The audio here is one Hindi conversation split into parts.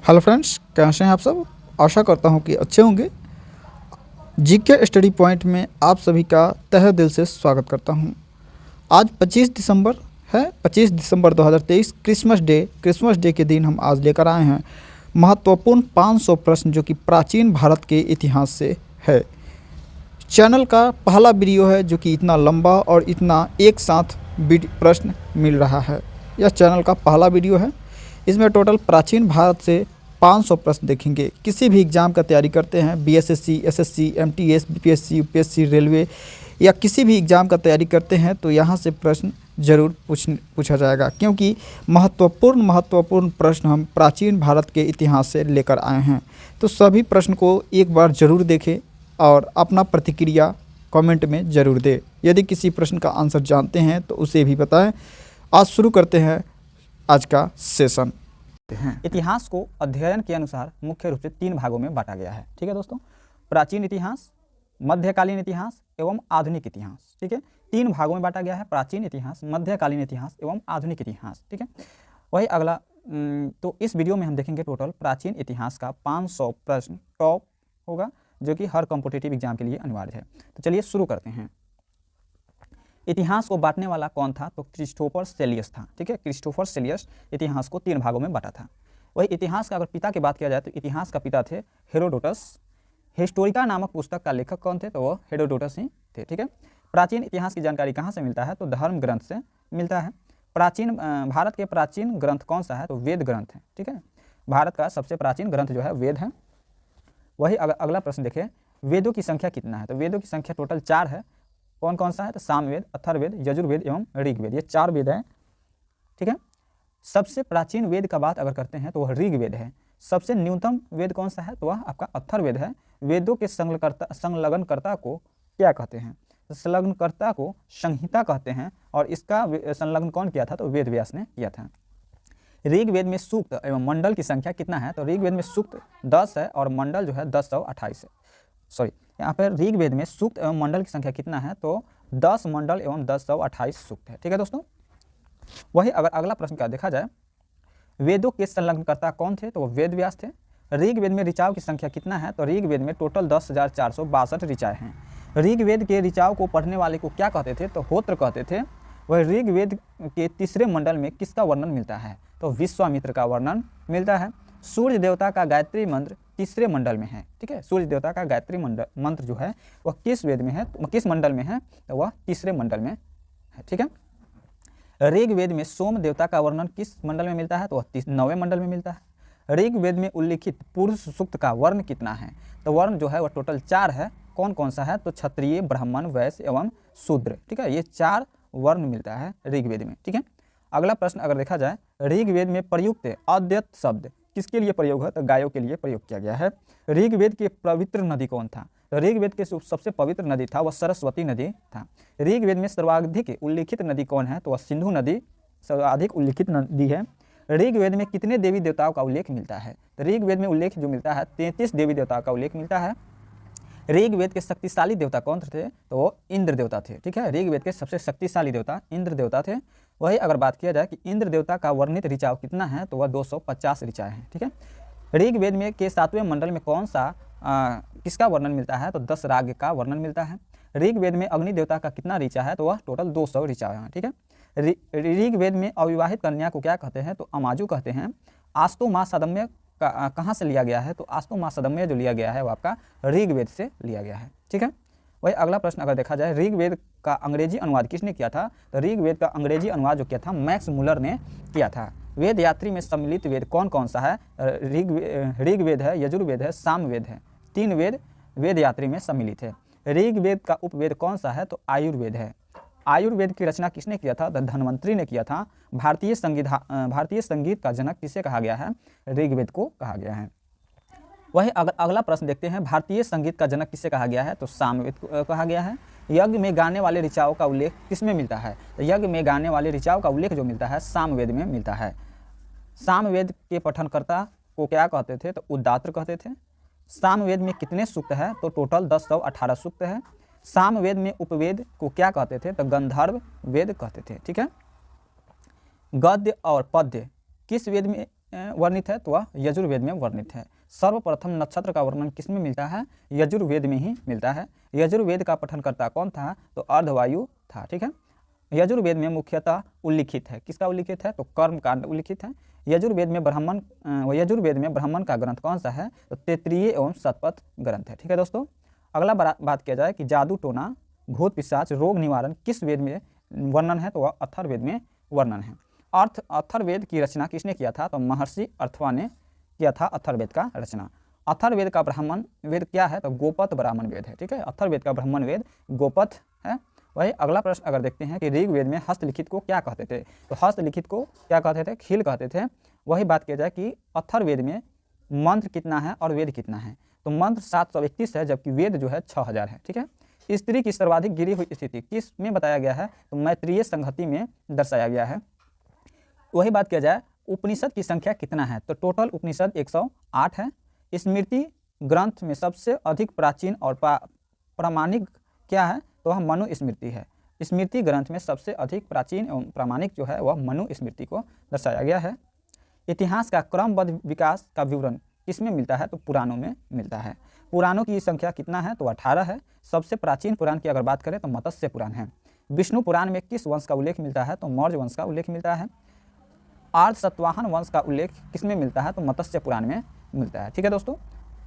हेलो फ्रेंड्स, कैसे हैं आप सब। आशा करता हूं कि अच्छे होंगे। जीके स्टडी पॉइंट में आप सभी का तहे दिल से स्वागत करता हूं। आज 25 दिसंबर है, 25 दिसंबर 2023 क्रिसमस डे के दिन हम आज लेकर आए हैं महत्वपूर्ण 500 प्रश्न जो कि प्राचीन भारत के इतिहास से है। चैनल का पहला वीडियो है जो कि इतना लंबा और इतना एक साथ प्रश्न मिल रहा है। यह चैनल का पहला वीडियो है। इसमें टोटल प्राचीन भारत से 500 प्रश्न देखेंगे। किसी भी एग्ज़ाम का तैयारी करते हैं, BSSC, SSC, MTS, BPSC, UPSC, railway या किसी भी एग्ज़ाम का तैयारी करते हैं तो यहाँ से प्रश्न ज़रूर पूछा जाएगा, क्योंकि महत्वपूर्ण प्रश्न हम प्राचीन भारत के इतिहास से लेकर आए हैं। तो सभी प्रश्न को एक बार ज़रूर देखें और अपना प्रतिक्रिया कमेंट में ज़रूर दें। यदि किसी प्रश्न का आंसर जानते हैं तो उसे भी बताएं। आज शुरू करते हैं आज का सेशन। इतिहास को अध्ययन के अनुसार मुख्य रूप से 3 भागों में बांटा गया है। ठीक है दोस्तों, प्राचीन इतिहास, मध्यकालीन इतिहास एवं आधुनिक इतिहास। ठीक है, 3 भागों में बांटा गया है, प्राचीन इतिहास, मध्यकालीन इतिहास एवं आधुनिक इतिहास। ठीक है, वही अगला तो इस वीडियो में हम देखेंगे टोटल प्राचीन इतिहास का 500 प्रश्न टॉप होगा जो कि हर कॉम्पिटिटिव एग्जाम के लिए अनिवार्य है। तो चलिए शुरू करते हैं। इतिहास को बांटने वाला कौन था? तो क्रिस्टोफर सेलियस था। ठीक है, क्रिस्टोफर सेलियस इतिहास को 3 भागों में बांटा था। वही इतिहास का अगर पिता की बात किया जाए तो इतिहास का पिता थे हेरोडोटस। हिस्टोरिका नामक पुस्तक का लेखक कौन थे? तो वो हेरोडोटस ही थे। ठीक है, प्राचीन इतिहास की जानकारी कहाँ से मिलता है? तो धर्म ग्रंथ से मिलता है। भारत के प्राचीन ग्रंथ कौन सा है? तो वेद ग्रंथ है। ठीक है, भारत का सबसे प्राचीन ग्रंथ जो है वेद है। वही अगला प्रश्न देखें, वेदों की संख्या कितना है? तो वेदों की संख्या टोटल 4 है। कौन कौन सा है? तो सामवेद, अथर्ववेद, यजुर्वेद एवं ऋग्वेद, ये 4 वेद हैं। ठीक है, सबसे प्राचीन वेद का बात अगर करते हैं तो वह ऋग्वेद है। सबसे न्यूनतम वेद कौन सा है? तो वह आपका अथर्ववेद है। वेदों के संलग्नकर्ता को क्या कहते हैं? तो संलग्नकर्ता को संहिता कहते हैं और इसका संलग्न कौन किया था? तो वेद व्यास ने किया था। ऋग्वेद में सूक्त एवं मंडल की संख्या कितना है? तो ऋग्वेद में सूक्त 10 है और मंडल जो है 1028 है। सॉरी, यहाँ पर ऋग्वेद में सूक्त एवं मंडल की संख्या कितना है? तो 10 मंडल एवं 1028 सूक्त है। ठीक है दोस्तों, वही अगर अगला प्रश्न का देखा जाए, वेदों के संलग्नकर्ता कौन थे? तो वो वेद व्यास थे। ऋग्वेद में ऋचाओं की संख्या कितना है? तो ऋग्वेद में टोटल 10,462 ऋचाएँ हैं। ऋग्वेद के ऋचाओं को पढ़ने वाले को क्या कहते थे? तो होत्र कहते थे। वह ऋग्वेद के तीसरे मंडल में किसका वर्णन मिलता है? तो विश्वामित्र का वर्णन मिलता है। सूर्य देवता का गायत्री मंत्र तीसरे मंडल में है। ठीक है, सूर्य देवता का गायत्री मंत्र जो है वह किस वेद में है, किस मंडल में है? तो वह तीसरे मंडल में है। ठीक है, ऋग्वेद में सोम देवता का वर्णन किस मंडल में मिलता है? तो वह 9वें मंडल में मिलता है। ऋग्वेद में उल्लिखित पुरुष सूक्त का वर्ण कितना है? तो वर्ण जो है वह टोटल 4 है। कौन कौन सा है? तो क्षत्रिय, ब्राह्मण, वैश्य एवं शूद्र। ठीक है, ये 4 वर्ण मिलता है ऋग्वेद में। ठीक है, अगला प्रश्न अगर देखा जाए, ऋग्वेद में प्रयुक्त अद्यत शब्द किसके लिए प्रयोग है? तो गायों के लिए प्रयोग किया गया है। ऋग्वेद की पवित्र नदी कौन था? तो ऋग्वेद के सबसे पवित्र नदी था वह सरस्वती नदी था। ऋग्वेद में सर्वाधिक उल्लिखित नदी कौन है? तो वह सिंधु नदी सर्वाधिक उल्लिखित नदी है। ऋग्वेद में कितने देवी देवताओं का उल्लेख मिलता है? तो ऋग्वेद में उल्लेख जो मिलता है 33 देवी देवताओं का उल्लेख मिलता है। ऋग्वेद के शक्तिशाली देवता कौन थे? तो वो इंद्र देवता थे। ठीक है, ऋग्वेद के सबसे शक्तिशाली देवता इंद्र देवता थे। वही अगर बात किया जाए कि इंद्र देवता का वर्णित ऋचाव कितना है? तो वह 250 ऋचाएँ हैं। ठीक है, ऋग्वेद में के 7वें मंडल में कौन सा किसका वर्णन मिलता है? तो 10 राग का वर्णन मिलता है। ऋग्वेद में अग्नि देवता का कितना ऋचा है? तो वह टोटल 200 ऋचा है। ठीक है, ऋग्वेद में अविवाहित कन्या को क्या कहते हैं? तो अमाजु कहते हैं। आस्तो माँ सदम्य कहाँ से लिया गया है? तो आस्तो माँ सदम्य जो लिया गया है वो आपका ऋग्वेद से लिया गया है। ठीक है, वही अगला प्रश्न अगर देखा जाए, ऋग्वेद का अंग्रेजी अनुवाद किसने किया था? तो ऋग्वेद का अंग्रेजी अनुवाद जो किया था मैक्स मुलर ने किया था। वेद यात्री में सम्मिलित वेद कौन कौन सा है? ऋग्वेद है, यजुर्वेद है, सामवेद है। 3 वेद यात्री में सम्मिलित है। ऋग्वेद का उपवेद कौन सा है? तो आयुर्वेद है। आयुर्वेद की रचना किसने किया था? तो धन्वंतरी ने किया था। भारतीय संगीत का जनक किसे कहा गया है? ऋग्वेद को कहा गया है। वही अगला प्रश्न देखते हैं, भारतीय संगीत का जनक किसे कहा गया है? तो सामवेद को कहा गया है। यज्ञ में गाने वाले ऋचाओं का उल्लेख किसमें मिलता है? तो यज्ञ में गाने वाले ऋचाओं का उल्लेख जो मिलता है सामवेद में मिलता है। सामवेद के पठनकर्ता को क्या कहते थे? तो उद्दात्र कहते थे। सामवेद में कितने सूक्त है? तो टोटल 1018 सूक्त है। सामवेद में उपवेद को क्या कहते थे? तो गंधर्व वेद कहते थे। ठीक है, गद्य और पद्य किस वेद में वर्णित है तो वह यजुर्वेद में वर्णित है। सर्वप्रथम नक्षत्र का वर्णन किसमें मिलता है? यजुर्वेद में ही मिलता है। यजुर्वेद का पठनकर्ता कौन था? तो अर्धवायु था। ठीक है, यजुर्वेद में मुख्यतः उल्लिखित है, किसका उल्लिखित है? तो कर्मकांड उल्लिखित है। यजुर्वेद में ब्राह्मण का ग्रंथ कौन सा है? तो तैत्तिरीय एवं शतपथ ग्रंथ है। ठीक है दोस्तों, अगला बात किया जाए कि जादू टोना, भूत पिशाच, रोग निवारण किस वेद में वर्णन है? तो वह अथर्ववेद में वर्णन है। अथर्ववेद की रचना किसने किया था? तो महर्षि अर्थवा ने किया था अथर्ववेद का रचना। अथर्ववेद का ब्राह्मण वेद क्या है? तो गोपथ ब्राह्मण वेद है। ठीक है, अथर्ववेद का ब्राह्मण वेद गोपथ है। वही अगला प्रश्न अगर देखते हैं कि ऋग्वेद में हस्तलिखित को क्या कहते थे? तो हस्तलिखित को क्या कहते थे? खील कहते थे। वही बात किया जाए कि अथर्ववेद में मंत्र कितना है और वेद कितना है? तो मंत्र 731 है, जबकि वेद जो है 6000 है। ठीक है, स्त्री की सर्वाधिक गिरी हुई स्थिति किस में बताया गया है? तो मैत्रेयी संहिता में दर्शाया गया है। वही बात किया जाए उपनिषद की संख्या कितना है? तो टोटल उपनिषद 108 है। स्मृति ग्रंथ में सबसे अधिक प्राचीन और प्रामाणिक क्या है? तो वह मनुस्मृति है। स्मृति ग्रंथ में सबसे अधिक प्राचीन एवं प्रामाणिक जो है वह मनुस्मृति को दर्शाया गया है। इतिहास का क्रमबद्ध विकास का विवरण किसमें मिलता है? तो पुराणों में मिलता है। पुराणों की संख्या कितना है? तो 18 है। सबसे प्राचीन पुराण की अगर बात करें तो मत्स्य पुराण है। विष्णु पुराण में किस वंश का उल्लेख मिलता है? तो मौर्य वंश का उल्लेख मिलता है। आर्य सतवाहन वंश का उल्लेख किसमें मिलता है? तो मत्स्य पुराण में मिलता है। ठीक है दोस्तों,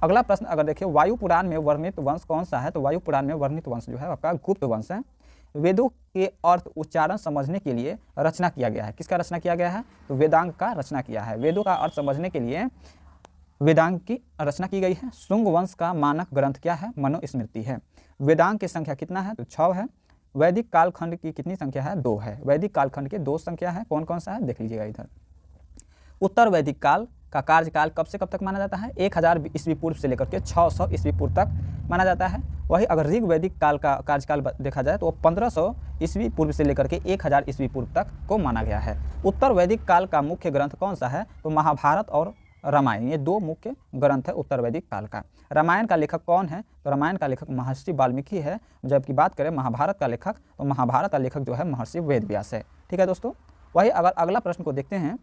अगला प्रश्न अगर देखिए वायु पुराण में वर्णित वंश कौन सा है? तो वायु पुराण में वर्णित वंश जो है आपका गुप्त वंश है। वेदों के अर्थ उच्चारण समझने के लिए रचना किया गया है। किसका रचना किया गया है? तो वेदांग का रचना किया है। वेदों का अर्थ समझने के लिए वेदांग की रचना की गई है। शुंग वंश का मानक ग्रंथ क्या है? मनुस्मृति है। वेदांग की संख्या कितना है? तो 6 है। वैदिक कालखंड की कितनी संख्या है? 2 है। वैदिक कालखंड के 2 संख्या है। कौन कौन सा है देख लीजिएगा इधर। उत्तर वैदिक काल का कार्यकाल कब से कब तक माना जाता है? 1000 ईस्वी पूर्व से लेकर के 600 ईस्वी पूर्व तक माना जाता है। वही अगर ऋग वैदिक काल का कार्यकाल देखा जाए तो 1500 ईस्वी पूर्व से लेकर के 1000 ईस्वी पूर्व तक को माना गया है। उत्तर वैदिक काल का मुख्य ग्रंथ कौन सा है? तो महाभारत और रामायण, ये 2 मुख्य ग्रंथ है उत्तर वैदिक काल का। रामायण का लेखक कौन है? तो रामायण का लेखक महर्षि वाल्मीकि है। जबकि बात करें महाभारत का लेखक, तो महाभारत का लेखक जो है महर्षि वेदव्यास है। ठीक है दोस्तों, वही अगर अगला प्रश्न को देखते हैं,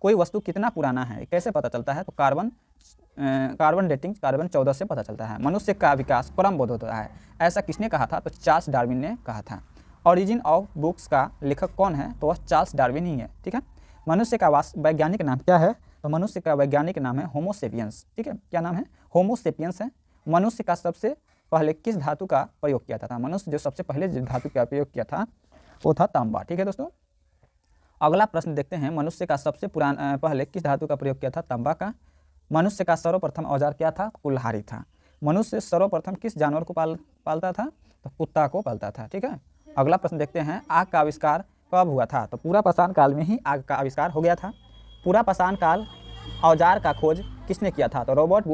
कोई वस्तु कितना पुराना है कैसे पता चलता है? तो कार्बन डेटिंग कार्बन 14 से पता चलता है। मनुष्य का विकास क्रमबद्ध होता है, ऐसा किसने कहा था? तो चार्ल्स डार्विन ने कहा था। ओरिजिन ऑफ बुक्स का लेखक कौन है? तो वह चार्ल्स डार्विन ही है। ठीक है, मनुष्य का वैज्ञानिक नाम क्या है? तो मनुष्य का वैज्ञानिक नाम है होमो सेपियंस। ठीक है, क्या नाम है? होमो सेपियंस है। मनुष्य का सबसे पहले किस धातु का प्रयोग किया था? मनुष्य जो सबसे पहले जिस धातु का प्रयोग किया था वो था तांबा। ठीक है दोस्तों, अगला प्रश्न देखते हैं, मनुष्य का सबसे पहले किस धातु का प्रयोग किया था? तांबा का। मनुष्य का सर्वप्रथम औजार क्या था? कुल्हाड़ी था। मनुष्य सर्वप्रथम किस जानवर को पालता था? तो कुत्ता को पालता था। ठीक है, अगला प्रश्न देखते हैं, आग का आविष्कार कब हुआ था? तो पूरा पाषाण काल में ही आग का आविष्कार हो गया था। पूरा पाषाण काल औजार का खोज किसने किया था? तो रॉबर्ट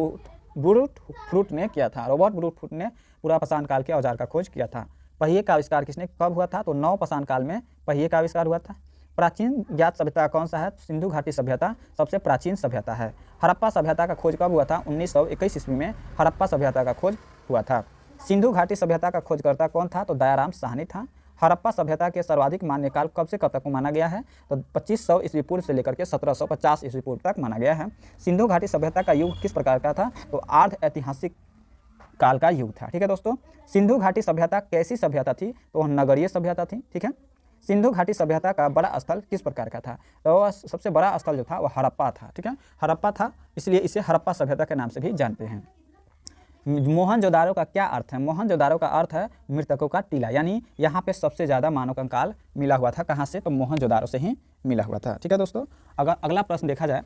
ब्रूट फ्रूट ने किया था। रॉबर्ट ब्रूट फ्रूट ने पूरा पाषाण काल के औजार का खोज किया था। पहिए का आविष्कार किसने कब हुआ था? तो 9 पाषाण काल में पहिए का आविष्कार हुआ था। प्राचीन ज्ञात सभ्यता कौन सा है? सिंधु घाटी सभ्यता सबसे प्राचीन सभ्यता है। हड़प्पा सभ्यता का खोज कब हुआ था? 1921 ईस्वी में हड़प्पा सभ्यता का खोज हुआ था। सिंधु घाटी सभ्यता का खोजकर्ता कौन था? तो दयाराम साहनी था। हड़प्पा सभ्यता के सर्वाधिक मान्य काल कब से कब तक माना गया है? तो 2500 ईस्वी पूर्व से लेकर के 1750 ईस्वी पूर्व तक माना गया है। सिंधु घाटी सभ्यता का युग किस प्रकार का था? तो अर्ध ऐतिहासिक काल का युग था। ठीक है दोस्तों, सिंधु घाटी सभ्यता कैसी सभ्यता थी? तो वह नगरीय सभ्यता थी। ठीक है, सिंधु घाटी सभ्यता का बड़ा स्थल किस प्रकार का था? तो वह सबसे बड़ा स्थल जो था वह हड़प्पा था। ठीक है, हड़प्पा था, इसलिए इसे हड़प्पा सभ्यता के नाम से भी जानते हैं। मोहनजोदारो का क्या अर्थ है? मोहनजोदारो का अर्थ है मृतकों का टीला, यानी यहाँ पे सबसे ज़्यादा मानव कंकाल मिला हुआ था। कहाँ से? तो मोहनजोदारो से ही मिला हुआ था। ठीक है दोस्तों, अगर अगला प्रश्न देखा जाए,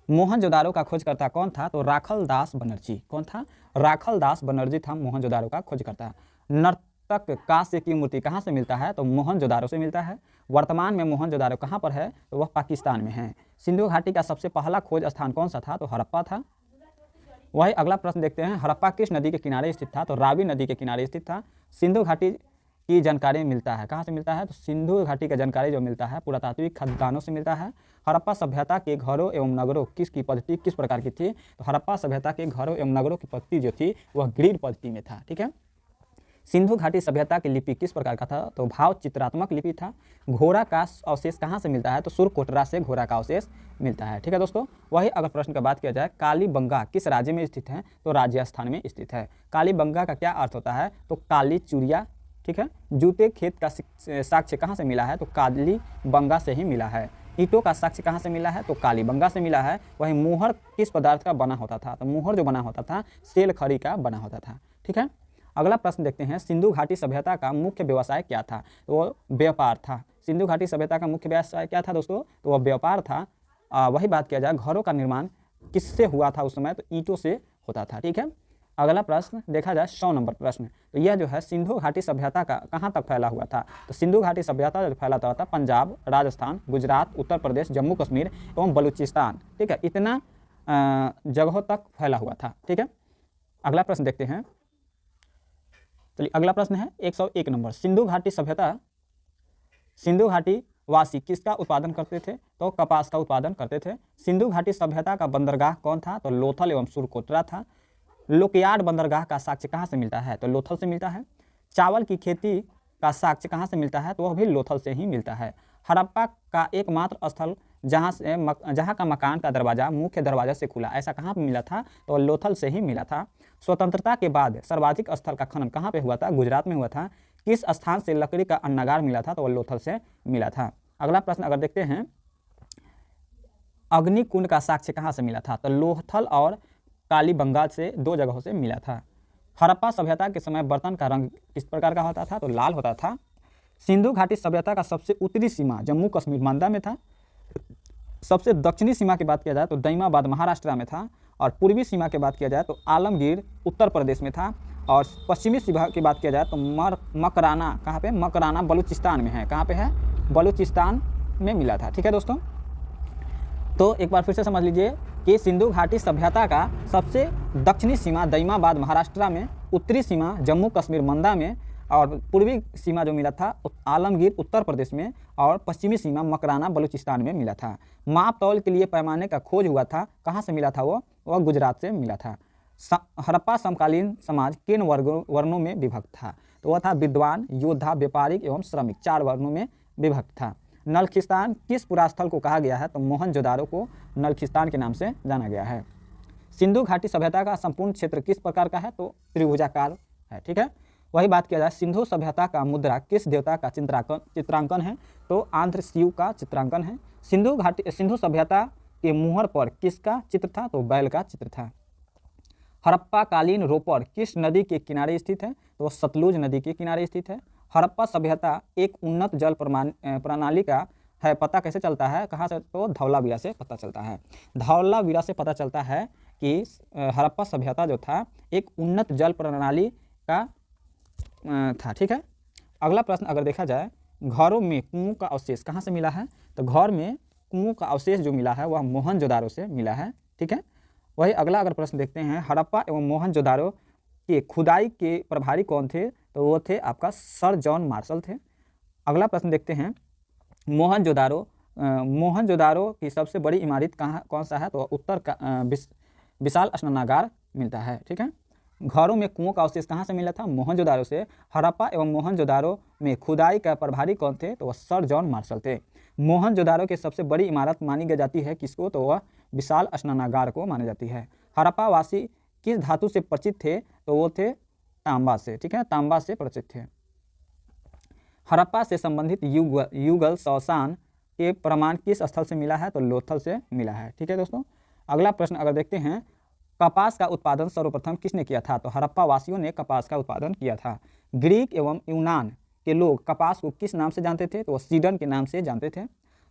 मोहनजोदारो का खोजकर्ता कौन था? तो राखल दास बनर्जी। कौन था? राखल दास बनर्जी था मोहनजोदारो का खोजकर्ता। नर्तक कांस्य की मूर्ति कहाँ से मिलता है? तो मोहनजोदारो से मिलता है। वर्तमान में मोहनजोदारो कहाँ पर है? तो वह पाकिस्तान में है। सिंधु घाटी का सबसे पहला खोज स्थान कौन सा था? तो हड़प्पा था। वही अगला प्रश्न देखते हैं, हड़प्पा किस नदी के किनारे स्थित था? तो रावी नदी के किनारे स्थित था। सिंधु घाटी की जानकारी मिलता है, कहाँ से मिलता है? तो सिंधु घाटी का जानकारी जो मिलता है पुरातात्विक खदानों से मिलता है। हड़प्पा सभ्यता के घरों एवं नगरों की पद्धति किस प्रकार की थी? तो हड़प्पा सभ्यता के घरों एवं नगरों की पद्धति जो थी वह ग्रिड पद्धति में था। ठीक है, सिंधु घाटी सभ्यता की लिपि किस प्रकार का था? तो भाव चित्रात्मक लिपि था। घोड़ा का अवशेष कहाँ से मिलता है? तो सुरकोटरा से घोड़ा का अवशेष मिलता है। ठीक है दोस्तों। वही अगर प्रश्न की बात किया जाए, कालीबंगा किस राज्य में स्थित है? तो राजस्थान में स्थित है। कालीबंगा का क्या अर्थ होता है? तो काली चूड़िया। ठीक है। जूते खेत का साक्ष्य कहाँ से मिला है? तो कालीबंगा से ही मिला है। ईंटों का साक्ष्य कहाँ से मिला है? तो कालीबंगा से मिला है। वही मोहर किस पदार्थ का बना होता था? तो मोहर जो बना होता था सेल खड़ी का बना होता था। ठीक है। अगला प्रश्न देखते हैं, सिंधु घाटी सभ्यता का मुख्य व्यवसाय क्या था? तो वो व्यापार था। सिंधु घाटी सभ्यता का मुख्य व्यवसाय क्या था दोस्तों? तो वह व्यापार था। वही बात किया जाए, घरों का निर्माण किससे हुआ था उस समय? तो ईंटों से होता था। ठीक है। अगला प्रश्न देखा जाए 100 नंबर प्रश्न, तो यह जो है सिंधु घाटी सभ्यता का कहाँ तक फैला हुआ था? तो सिंधु घाटी सभ्यता जो फैला था पंजाब, राजस्थान, गुजरात, उत्तर प्रदेश, जम्मू कश्मीर एवं बलूचिस्तान। ठीक है, इतना जगहों तक फैला हुआ था। ठीक है। अगला प्रश्न देखते हैं। चलिए अगला प्रश्न है 101 नंबर, सिंधु घाटी सभ्यता, सिंधु घाटी वासी किसका उत्पादन करते थे? तो कपास का उत्पादन करते थे। सिंधु घाटी सभ्यता का बंदरगाह कौन था? तो लोथल एवं सुरकोटरा था। लोकयार्ड बंदरगाह का साक्ष्य कहाँ से मिलता है? तो लोथल से मिलता है। चावल की खेती का साक्ष्य कहाँ से मिलता है? तो वह भी लोथल से ही मिलता है। हड़प्पा का एकमात्र स्थल जहाँ का मकान का दरवाजा मुख्य दरवाजा से खुला, ऐसा कहाँ पे मिला था? तो लोथल से ही मिला था। स्वतंत्रता के बाद सर्वाधिक स्थल का खनन कहाँ पे हुआ था? गुजरात में हुआ था। किस स्थान से लकड़ी का अन्नागार मिला था? तो वह लोथल से मिला था। अगला प्रश्न अगर देखते हैं, अग्निकुंड का साक्ष्य कहाँ से मिला था? तो लोथल और कालीबंगा से 2 जगहों से मिला था। हड़प्पा सभ्यता के समय बर्तन का रंग किस प्रकार का होता था? तो लाल होता था। सिंधु घाटी सभ्यता का सबसे उत्तरी सीमा जम्मू कश्मीर मांदा में था। सबसे दक्षिणी सीमा की बात किया जाए तो दैमाबाद महाराष्ट्र में था। और पूर्वी सीमा की बात किया जाए तो आलमगीर उत्तर प्रदेश में था। और पश्चिमी सीमा की बात किया जाए तो मकराना, कहाँ पे? मकराना बलूचिस्तान में है। कहाँ पे है? बलूचिस्तान में मिला था। ठीक है दोस्तों। तो एक बार फिर से समझ लीजिए कि सिंधु घाटी सभ्यता का सबसे दक्षिणी सीमा दैमाबाद महाराष्ट्र में, उत्तरी सीमा जम्मू कश्मीर मंदा में, और पूर्वी सीमा जो मिला था आलमगीर उत्तर प्रदेश में, और पश्चिमी सीमा मकराना बलूचिस्तान में मिला था। माप तौल के लिए पैमाने का खोज हुआ था, कहाँ से मिला था? वह गुजरात से मिला था। हड़प्पा समकालीन समाज किन वर्णों में विभक्त था? तो वह था विद्वान, योद्धा, व्यापारिक एवं श्रमिक, 4 वर्णों में विभक्त था। नलखिस्तान किस पुरास्थल को कहा गया है? तो मोहनजोदारो को नलखिस्तान के नाम से जाना गया है। सिंधु घाटी सभ्यता का संपूर्ण क्षेत्र किस प्रकार का है? तो त्रिभुजाकार है। ठीक है। वही बात किया जाए, सिंधु सभ्यता का मुद्रा किस देवता का चित्रांकन है? तो आंध्र शिव का चित्रांकन है। सिंधु सभ्यता के मुहर पर किसका चित्र था? तो बैल का चित्र था। हड़प्पा कालीन रोपड़ किस नदी के किनारे स्थित है? तो सतलुज नदी के किनारे स्थित है। हड़प्पा सभ्यता एक उन्नत जल प्रणाली का है, पता कैसे चलता है? कहाँ से? तो धौलावीरा से पता चलता है। धौलावीरा से पता चलता है कि हड़प्पा सभ्यता जो था एक उन्नत जल प्रणाली का था। ठीक है। अगला प्रश्न अगर देखा जाए, घरों में कुओं का अवशेष कहाँ से मिला है? तो घर में कुओं का अवशेष जो मिला है वह मोहनजोदारो से मिला है। ठीक है। वही अगला अगर प्रश्न देखते हैं, हड़प्पा एवं मोहनजोदारो के खुदाई के प्रभारी कौन थे? तो वो थे आपका सर जॉन मार्शल थे। अगला प्रश्न देखते हैं, मोहनजोदारो की सबसे बड़ी इमारत कौन सा है? तो उत्तर का विशाल स्नानागार मिलता है। ठीक है। घरों में कुओं का अवशेष कहाँ से मिला था? मोहनजोदारो से। हड़प्पा एवं मोहनजोदारो में खुदाई का प्रभारी कौन थे? तो वह सर जॉन मार्शल थे। मोहनजोदारो की सबसे बड़ी इमारत मानी जाती है किसको? तो वह विशाल स्नानागार को मानी जाती है। हड़प्पा वासी किस धातु से परिचित थे? तो वो थे तांबा से। ठीक है, तांबा से परिचित थे। हड़प्पा से संबंधित युगल शौचान के प्रमाण किस स्थल से मिला है? तो लोथल से मिला है। ठीक है दोस्तों। अगला प्रश्न अगर देखते हैं, कपास का उत्पादन सर्वप्रथम किसने किया था? तो हड़प्पा वासियों ने कपास का उत्पादन किया था। ग्रीक एवं यूनान के लोग कपास को किस नाम से जानते थे? तो सीडन के नाम से जानते थे।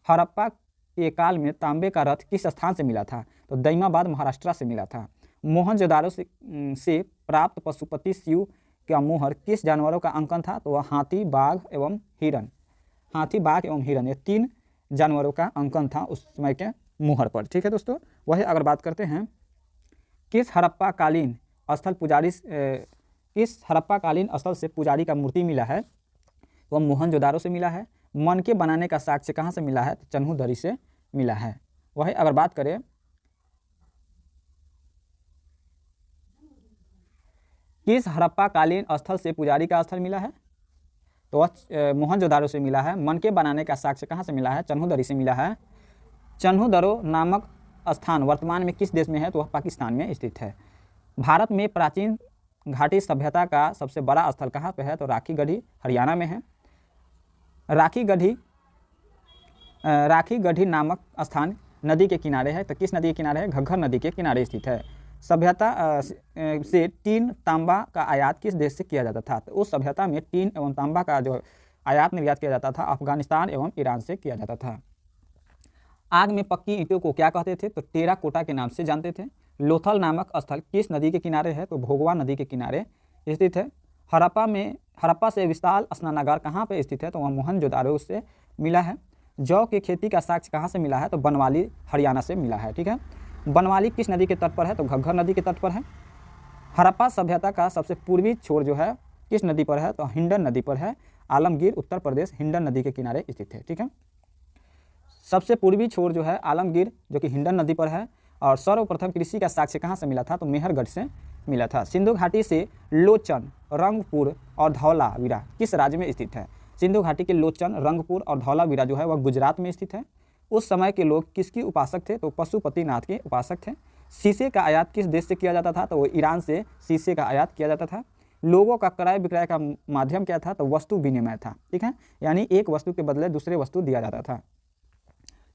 हड़प्पा के काल में तांबे का रथ किस स्थान से मिला था? तो दैमाबाद महाराष्ट्र से मिला था। मोहनजोदारो से प्राप्त पशुपति शिव का मोहर किस जानवरों का अंकन था? तो वह हाथी, बाघ एवं हिरन, हाथी, बाघ एवं हिरन, ये 3 जानवरों का अंकन था उस समय के मोहर पर। ठीक है दोस्तों। वही अगर बात करते हैं, किस हड़प्पा कालीन स्थल से पुजारी का मूर्ति मिला है? वह मोहनजोदारो से मिला है। मनके बनाने का साक्ष्य कहाँ से मिला है? तो चन्हूदरी से मिला है। वही अगर बात करें, किस हड़प्पा कालीन स्थल से पुजारी का स्थल मिला है? तो वह मोहनजोदारो से मिला है। मन के बनाने का साक्ष्य कहाँ से मिला है? चन्हूदरी से मिला है। चन्हूदरो नामक स्थान वर्तमान में किस देश में है? तो वह पाकिस्तान में स्थित है। भारत में प्राचीन घाटी सभ्यता का सबसे बड़ा स्थल कहाँ पे है? तो राखी गढ़ी हरियाणा में है। राखी गढ़ी नामक स्थान नदी के किनारे है। तो किस नदी के किनारे है? घग्घर नदी के किनारे स्थित है। सभ्यता से टीन तांबा का आयात किस देश से किया जाता था? तो उस सभ्यता में टीन एवं तांबा का जो आयात निर्यात किया जाता था अफगानिस्तान एवं ईरान से किया जाता था। आग में पक्की ईंटों को क्या कहते थे? तो टेराकोटा के नाम से जानते थे। लोथल नामक स्थल किस नदी के किनारे है? तो भोगवा नदी के किनारे स्थित है। हड़प्पा से विशाल स्नानागार कहाँ पे स्थित है? तो वह मोहनजोदारो से मिला है। जौ की खेती का साक्ष्य कहाँ से मिला है? तो बनवाली हरियाणा से मिला है। ठीक है। बनवाली किस नदी के तट पर है? तो घग्घर नदी के तट पर है। हड़प्पा सभ्यता का सबसे पूर्वी छोर जो है किस नदी पर है? तो हिंडन नदी पर है। आलमगीर उत्तर प्रदेश हिंडन नदी के किनारे स्थित है। ठीक है। सबसे पूर्वी छोर जो है आलमगीर जो कि हिंडन नदी पर है। और सर्वप्रथम कृषि का साक्ष्य कहाँ से मिला था? तो मेहरगढ़ से मिला था। सिंधु घाटी से लोचन, रंगपुर और धौलावीरा किस राज्य में स्थित है? सिंधु घाटी के लोचन, रंगपुर और धौलावीरा जो है वह गुजरात में स्थित है। उस समय के लोग किसकी उपासक थे? तो पशुपतिनाथ के उपासक थे। शीशे का आयात किस देश से किया जाता था? तो वो ईरान से शीशे का आयात किया जाता था। लोगों का क्रय विक्रय का माध्यम क्या था? तो वस्तु विनिमय था। ठीक है, यानी एक वस्तु के बदले दूसरे वस्तु दिया जाता था।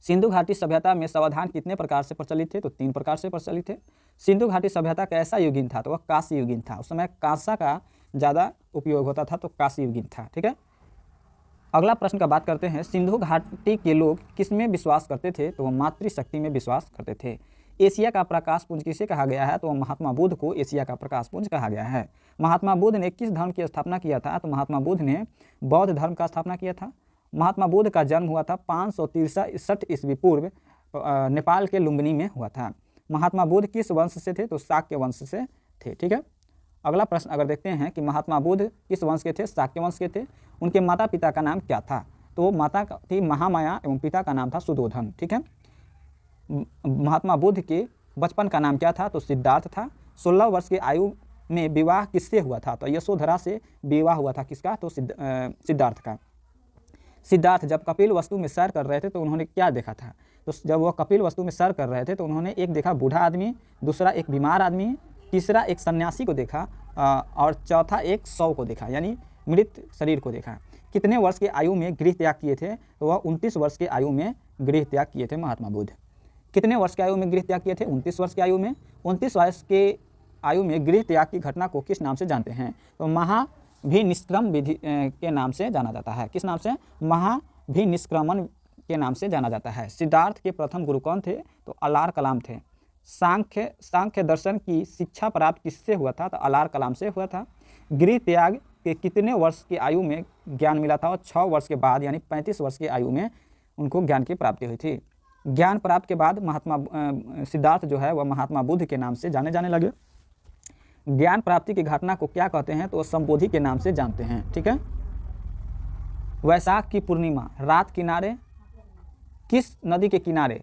सिंधु घाटी सभ्यता में समाधान कितने प्रकार से प्रचलित थे? तो 3 प्रकार से प्रचलित थे। सिंधु घाटी सभ्यता कैसा युगीन था? तो वह कांस्य युगीन था। उस समय कांसा का ज़्यादा उपयोग होता था, तो कांस्य युगीन था। ठीक है। अगला प्रश्न का बात करते हैं। सिंधु घाटी के लोग किस में विश्वास करते थे? तो वह मातृशक्ति में विश्वास करते थे। एशिया का प्रकाश पुंज किसे कहा गया है? तो वह महात्मा बुद्ध को एशिया का प्रकाश पुंज कहा गया है। महात्मा बुद्ध ने किस धर्म की स्थापना किया था? तो महात्मा बुद्ध ने बौद्ध धर्म का स्थापना किया था। महात्मा बुद्ध का जन्म हुआ था 563 ईस्वी पूर्व नेपाल के लुम्बिनी में हुआ था। महात्मा बुद्ध किस वंश से थे? तो शाक्य वंश से थे। ठीक है। अगला प्रश्न अगर देखते हैं कि महात्मा बुद्ध किस वंश के थे? शाक्य वंश के थे। उनके माता पिता का नाम क्या था? तो माता थी महामाया एवं पिता का नाम था सुदोधन। ठीक है। महात्मा बुद्ध के बचपन का नाम क्या था? तो सिद्धार्थ था। 16 वर्ष की आयु में विवाह किससे हुआ था? तो यशोधरा से विवाह हुआ था। किसका? तो सिद्धार्थ का। सिद्धार्थ जब कपिल वस्तु में सैर कर रहे थे तो उन्होंने क्या देखा था? तो जब वह कपिल वस्तु में सैर कर रहे थे तो उन्होंने एक देखा बूढ़ा आदमी, दूसरा एक बीमार आदमी, तीसरा एक सन्यासी को देखा और चौथा एक शव को देखा, यानी मृत शरीर को देखा। कितने वर्ष की आयु में गृह त्याग किए थे? तो वह 29 वर्ष की आयु में गृह त्याग किए थे महात्मा बुद्ध। कितने वर्ष की आयु में गृह त्याग किए थे? 29 वर्ष की आयु में। 29 वर्ष के आयु में गृह त्याग की घटना को किस नाम से जानते हैं? तो महाभिनिष्क्रमण विधि के नाम से जाना जाता है। किस नाम से? महाभिनिष्क्रमण के नाम से जाना जाता है। सिद्धार्थ के प्रथम गुरु कौन थे? तो अलार कलाम थे। सांख्य दर्शन की शिक्षा प्राप्त किससे हुआ था? तो अलार कलाम से हुआ था। गृह त्याग के कितने वर्ष की आयु में ज्ञान मिला था? और 6 वर्ष के बाद, यानी 35 वर्ष की आयु में उनको ज्ञान की प्राप्ति हुई थी। ज्ञान प्राप्त के बाद सिद्धार्थ जो है वह महात्मा बुद्ध के नाम से जाने लगे। ज्ञान प्राप्ति की घटना को क्या कहते हैं? तो संबोधि के नाम से जानते हैं। ठीक है। वैशाख की पूर्णिमा रात किनारे किस नदी के किनारे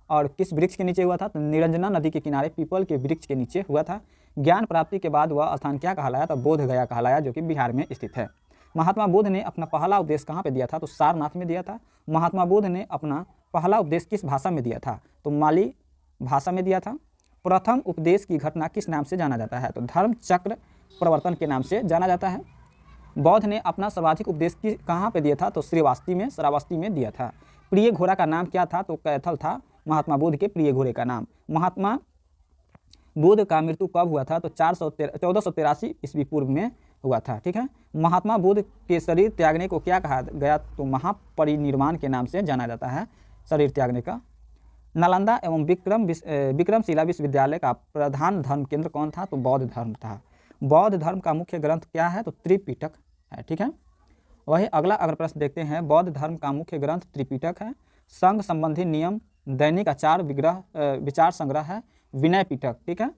और किस वृक्ष के नीचे हुआ था? तो निरंजना नदी के किनारे पीपल के वृक्ष के नीचे हुआ था। ज्ञान प्राप्ति के बाद वह स्थान क्या कहलाया? तो बोध गया कहलाया, जो कि बिहार में स्थित है। महात्मा बुद्ध ने अपना पहला उपदेश कहाँ पे दिया था? तो सारनाथ में दिया था। महात्मा बुद्ध ने अपना पहला उपदेश किस भाषा में दिया था? तो माली भाषा में दिया था। प्रथम उपदेश की घटना किस नाम से जाना जाता है? तो धर्म चक्र प्रवर्तन के नाम से जाना जाता है। बौद्ध ने अपना सर्वाधिक उपदेश कहाँ पे दिया था? तो श्रावस्ती में दिया था। प्रिय घोड़ा का नाम क्या था? तो कैथल था महात्मा बुद्ध के प्रिय घोड़े का नाम। महात्मा बुद्ध का मृत्यु कब हुआ था? तो 1483 ईस्वी पूर्व में हुआ था। ठीक है। महात्मा बुद्ध के शरीर त्यागने को क्या कहा गया? तो महापरिनिर्वाण के नाम से जाना जाता है शरीर त्यागने का। नालंदा एवं विक्रमशिला विश्वविद्यालय का प्रधान धर्म केंद्र कौन था? तो बौद्ध धर्म था। बौद्ध धर्म का मुख्य ग्रंथ क्या है? तो त्रिपिटक है। ठीक है। वही अगला अगर प्रश्न देखते हैं। बौद्ध धर्म का मुख्य ग्रंथ त्रिपिटक है। संघ संबंधी नियम, दैनिक आचार विचार संग्रह है विनय पिटक। ठीक है।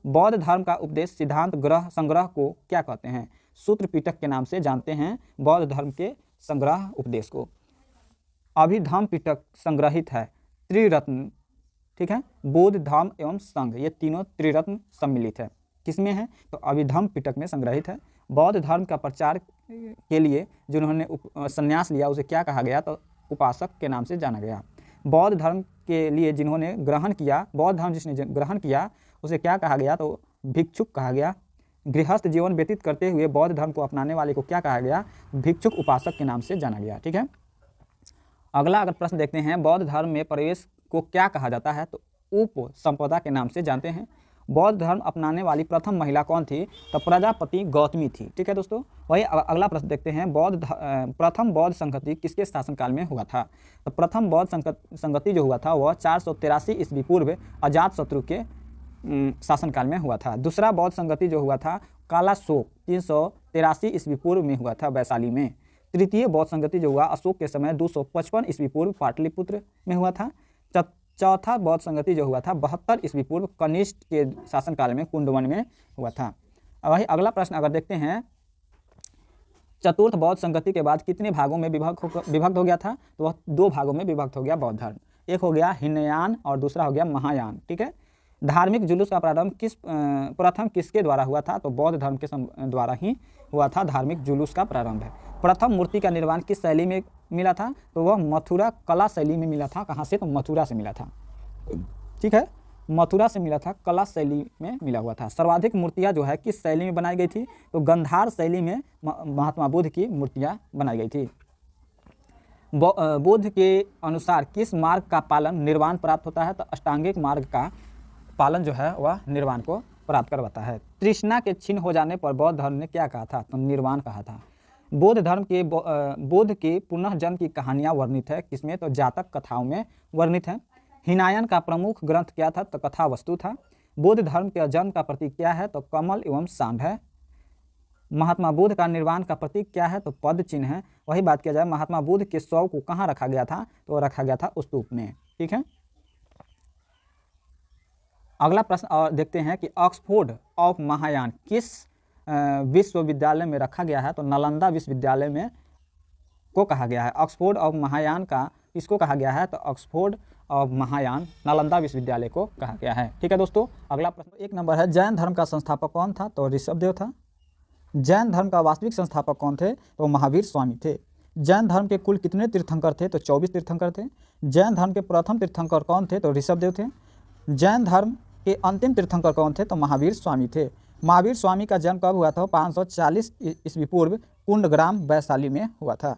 बौद्ध धर्म का उपदेश सिद्धांत ग्रह संग्रह को क्या कहते हैं? सूत्र पिटक के नाम से जानते हैं बौद्ध धर्म के संग्रह उपदेश को। अभिधम्म पिटक संग्रहित है त्रिरत्न। ठीक है। बुद्ध, धम्म एवं संघ, ये तीनों त्रिरत्न सम्मिलित है। किसमें है? तो अभिधम्म पिटक में संग्रहित है। बौद्ध धर्म का प्रचार के लिए जिन्होंने संन्यास लिया उसे क्या कहा गया? तो उपासक के नाम से जाना गया। बौद्ध धर्म के लिए जिन्होंने ग्रहण किया, बौद्ध धर्म जिसने ग्रहण किया उसे क्या कहा गया? तो भिक्षुक कहा गया। गृहस्थ जीवन व्यतीत करते हुए बौद्ध धर्म को अपनाने वाले को क्या कहा गया? भिक्षुक उपासक के नाम से जाना गया। ठीक है, अगला अगर प्रश्न देखते हैं, बौद्ध धर्म में प्रवेश को क्या कहा जाता है? तो उप संपदा के नाम से जानते हैं। बौद्ध धर्म अपनाने वाली प्रथम महिला कौन थी? तो प्रजापति गौतमी थी। ठीक है दोस्तों, वही अगला प्रश्न देखते हैं, प्रथम बौद्ध संगति किसके शासनकाल में हुआ था? तो प्रथम बौद्ध संगति जो हुआ था वह 483 ईस्वी पूर्व अजातशत्रु के शासनकाल में हुआ था। दूसरा बौद्ध संगति जो हुआ था कालाशोक 383 ईस्वी पूर्व में हुआ था वैशाली में। तृतीय बौद्ध संगति जो हुआ अशोक के समय 255 ईस्वी पूर्व पाटलिपुत्र में हुआ था। चौथा बौद्ध संगति जो हुआ था 72 ईस्वी पूर्व कनिष्क के शासनकाल में कुंडवन में हुआ था। वही अगला प्रश्न अगर देखते हैं, चतुर्थ बौद्ध संगति के बाद कितने भागों में विभक्त हो गया था? तो वह 2 भागों में विभक्त हो गया बौद्ध धर्म। एक हो गया हीनयान और दूसरा हो गया महायान। ठीक है, धार्मिक जुलूस का प्रारंभ प्रथम किसके द्वारा हुआ था? तो बौद्ध धर्म के द्वारा ही हुआ था धार्मिक जुलूस का प्रारंभ है। प्रथम मूर्ति का निर्माण किस शैली में मिला था? तो वह मथुरा कला शैली में मिला था। कहाँ से? तो मथुरा से मिला था। ठीक है, मथुरा से मिला था, कला शैली में मिला हुआ था। सर्वाधिक मूर्तियाँ जो है किस शैली में बनाई गई थी? तो गंधार शैली में महात्मा बुद्ध की मूर्तियाँ बनाई गई थी। बुद्ध के अनुसार किस मार्ग का पालन निर्वाण प्राप्त होता है? तो अष्टांगिक मार्ग का पालन जो है वह निर्वाण को प्राप्त करवाता है। तृष्णा के क्षीण हो जाने पर बौद्ध धर्म ने क्या कहा था? तो निर्वाण कहा था। बुद्ध के पुनः जन्म की कहानियाँ वर्णित है किसमें? तो जातक कथाओं में वर्णित है। हीनायन का प्रमुख ग्रंथ क्या था? तो कथा वस्तु था। बुद्ध धर्म के जन्म का प्रतीक क्या है? तो कमल एवं सांड है। महात्मा बुद्ध का निर्वाण का प्रतीक क्या है? तो पद चिन्ह है। वही बात किया जाए, महात्मा बुद्ध के शव को कहाँ रखा गया था? तो रखा गया था स्तूप में। ठीक है, अगला प्रश्न और देखते हैं कि ऑक्सफोर्ड ऑफ महायान किस विश्वविद्यालय में रखा गया है? तो नालंदा विश्वविद्यालय में को कहा गया है। ऑक्सफोर्ड ऑफ महायान का किसको कहा गया है? तो ऑक्सफोर्ड ऑफ महायान नालंदा विश्वविद्यालय को कहा गया है। ठीक है दोस्तों, अगला प्रश्न 1 नंबर है, जैन धर्म का संस्थापक कौन था? तो ऋषभदेव था। जैन धर्म का वास्तविक संस्थापक कौन थे? तो महावीर स्वामी थे। जैन धर्म के कुल कितने तीर्थंकर थे? तो 24 तीर्थंकर थे। जैन धर्म के प्रथम तीर्थंकर कौन थे? तो ऋषभदेव थे। जैन धर्म के अंतिम तीर्थंकर कौन थे? तो महावीर स्वामी थे। महावीर स्वामी का जन्म कब हुआ था? 540 ईस्वी पूर्व कुंडग्राम वैशाली में हुआ था।